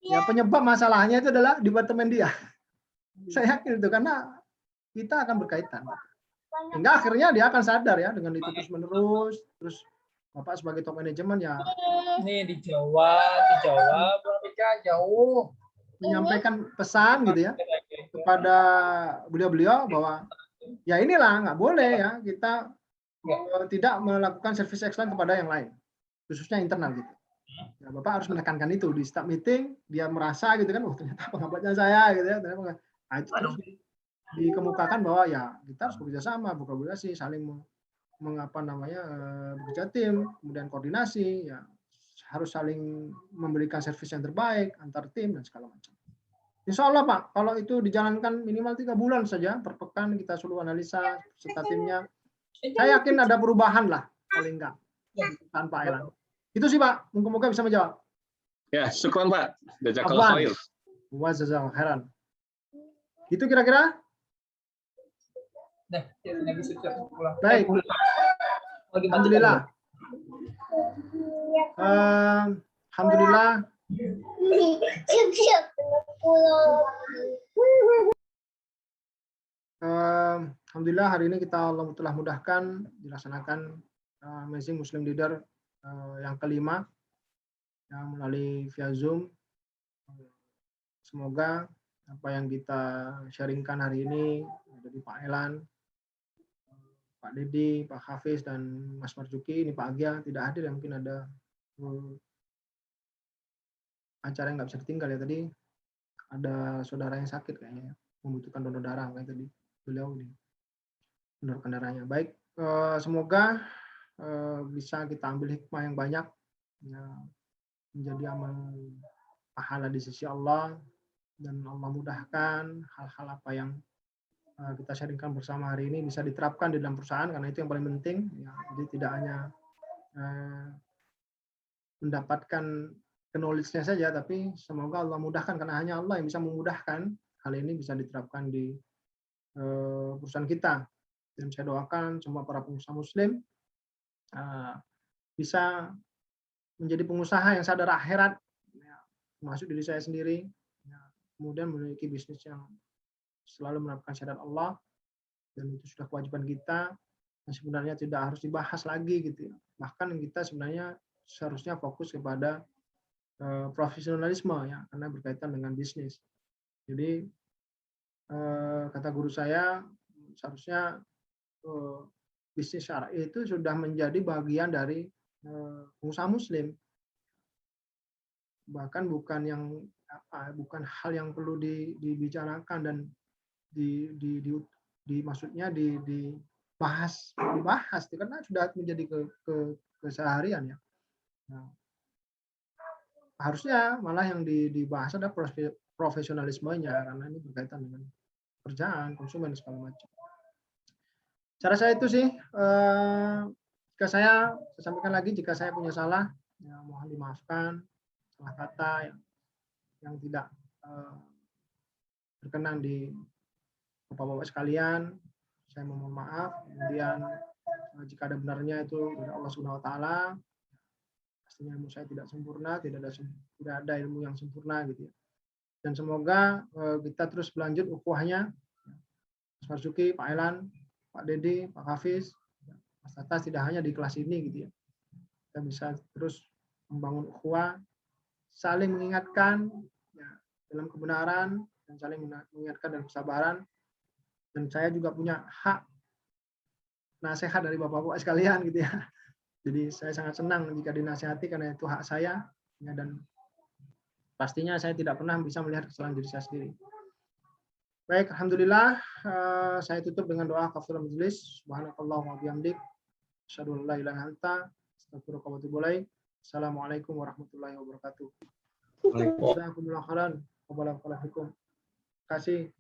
Ya, penyebab masalahnya itu adalah departemen dia. Saya yakin itu karena kita akan berkaitan. Hingga akhirnya dia akan sadar ya dengan itu terus-menerus, terus Bapak sebagai top manajemen ya. Ini di Jawa mereka jauh. Menyampaikan pesan gitu ya kepada beliau-beliau bahwa ya inilah nggak boleh ya kita tidak melakukan service excellence kepada yang lain. khususnya internal gitu. Ya, Bapak harus menekankan itu di setiap meeting, dia merasa gitu kan, oh ternyata penghambatnya saya gitu ya. Nah, itu terus dikemukakan bahwa ya kita harus bekerja sama, berkolaborasi, saling bekerja tim, kemudian koordinasi, ya harus saling memberikan servis yang terbaik antar tim dan segala macam. Insya Allah Pak, kalau itu dijalankan minimal 3 bulan saja per pekan kita suruh analisa serta timnya, saya yakin ada perubahan lah paling enggak tanpa Elan. Itu sih Pak, moga-moga bisa menjawab. Ya, syukran Pak. Jazakallah khair. Wa jazakallahu khairan. Itu kira-kira? Nah, lagi siap-siap pulang. Baik. Alhamdulillah. Alhamdulillah. Alhamdulillah hari ini kita Allah telah mudahkan dilaksanakan Amazing Muslim Leader yang kelima yang melalui via Zoom. Semoga apa yang kita sharingkan hari ini dari Pak Elan, Pak Dedi, Pak Hafiz, dan Mas Marzuki, ini Pak Agya tidak hadir, mungkin ada acara yang nggak bisa ditinggal ya tadi. Ada saudara yang sakit kayaknya, membutuhkan donor darah kayak tadi. Beliau mendonorkan darahnya. Baik, semoga bisa kita ambil hikmah yang banyak, ya, menjadi amal pahala di sisi Allah, dan Allah mudahkan hal-hal apa yang kita sharingkan bersama hari ini bisa diterapkan di dalam perusahaan, karena itu yang paling penting. Ya, jadi tidak hanya mendapatkan knowledge-nya saja, tapi semoga Allah mudahkan, karena hanya Allah yang bisa memudahkan hal ini bisa diterapkan di perusahaan kita. Dan saya doakan semua para pengusaha Muslim bisa menjadi pengusaha yang sadar akhirat, ya, termasuk diri saya sendiri, ya, kemudian memiliki bisnis yang selalu menerapkan syariat Allah, dan itu sudah kewajiban kita, dan sebenarnya tidak harus dibahas lagi gitu ya. Bahkan kita sebenarnya seharusnya fokus kepada profesionalisme ya, karena berkaitan dengan bisnis. Jadi kata guru saya, seharusnya bisnis syar'i itu sudah menjadi bagian dari pengusaha Muslim. Bahkan bukan hal yang perlu dibicarakan dan maksudnya dibahas karena sudah menjadi keseharian ya. Nah, harusnya malah yang dibahas adalah profesionalismenya, karena ini berkaitan dengan pekerjaan, konsumen, segala macam. Cara saya itu sih, jika saya sampaikan lagi, jika saya punya salah, ya mohon dimaafkan, salah kata yang tidak berkenan di Bapak-Bapak sekalian, saya mohon maaf. Kemudian jika ada benarnya itu dari Allah Subhanahu wa taala. Pastinya ilmu saya tidak sempurna, tidak ada ilmu yang sempurna gitu ya. Dan semoga kita terus berlanjut ukhuwahnya, Mas Marzuki, Pak Elan, Pak Dedi, Pak Hafiz, Mas Tatas, tidak hanya di kelas ini gitu ya. Kita bisa terus membangun ukhuwah, saling mengingatkan ya, dalam kebenaran, dan saling mengingatkan dalam kesabaran. Dan saya juga punya hak nasihat dari Bapak-Bapak sekalian gitu ya. Jadi saya sangat senang jika dinasihati, karena itu hak saya, ya, dan pastinya saya tidak pernah bisa melihat kesalahan diri saya sendiri. Baik, alhamdulillah, saya tutup dengan doa kafaratul majelis. Subhanakallahumma wa bihamdik, asyhadu an la ilaha illa anta, astaghfiruka wa atubu ilaik. Assalamualaikum warahmatullahi wabarakatuh. Jazakumullahu khairan wa barakallahu fikum. Terima kasih.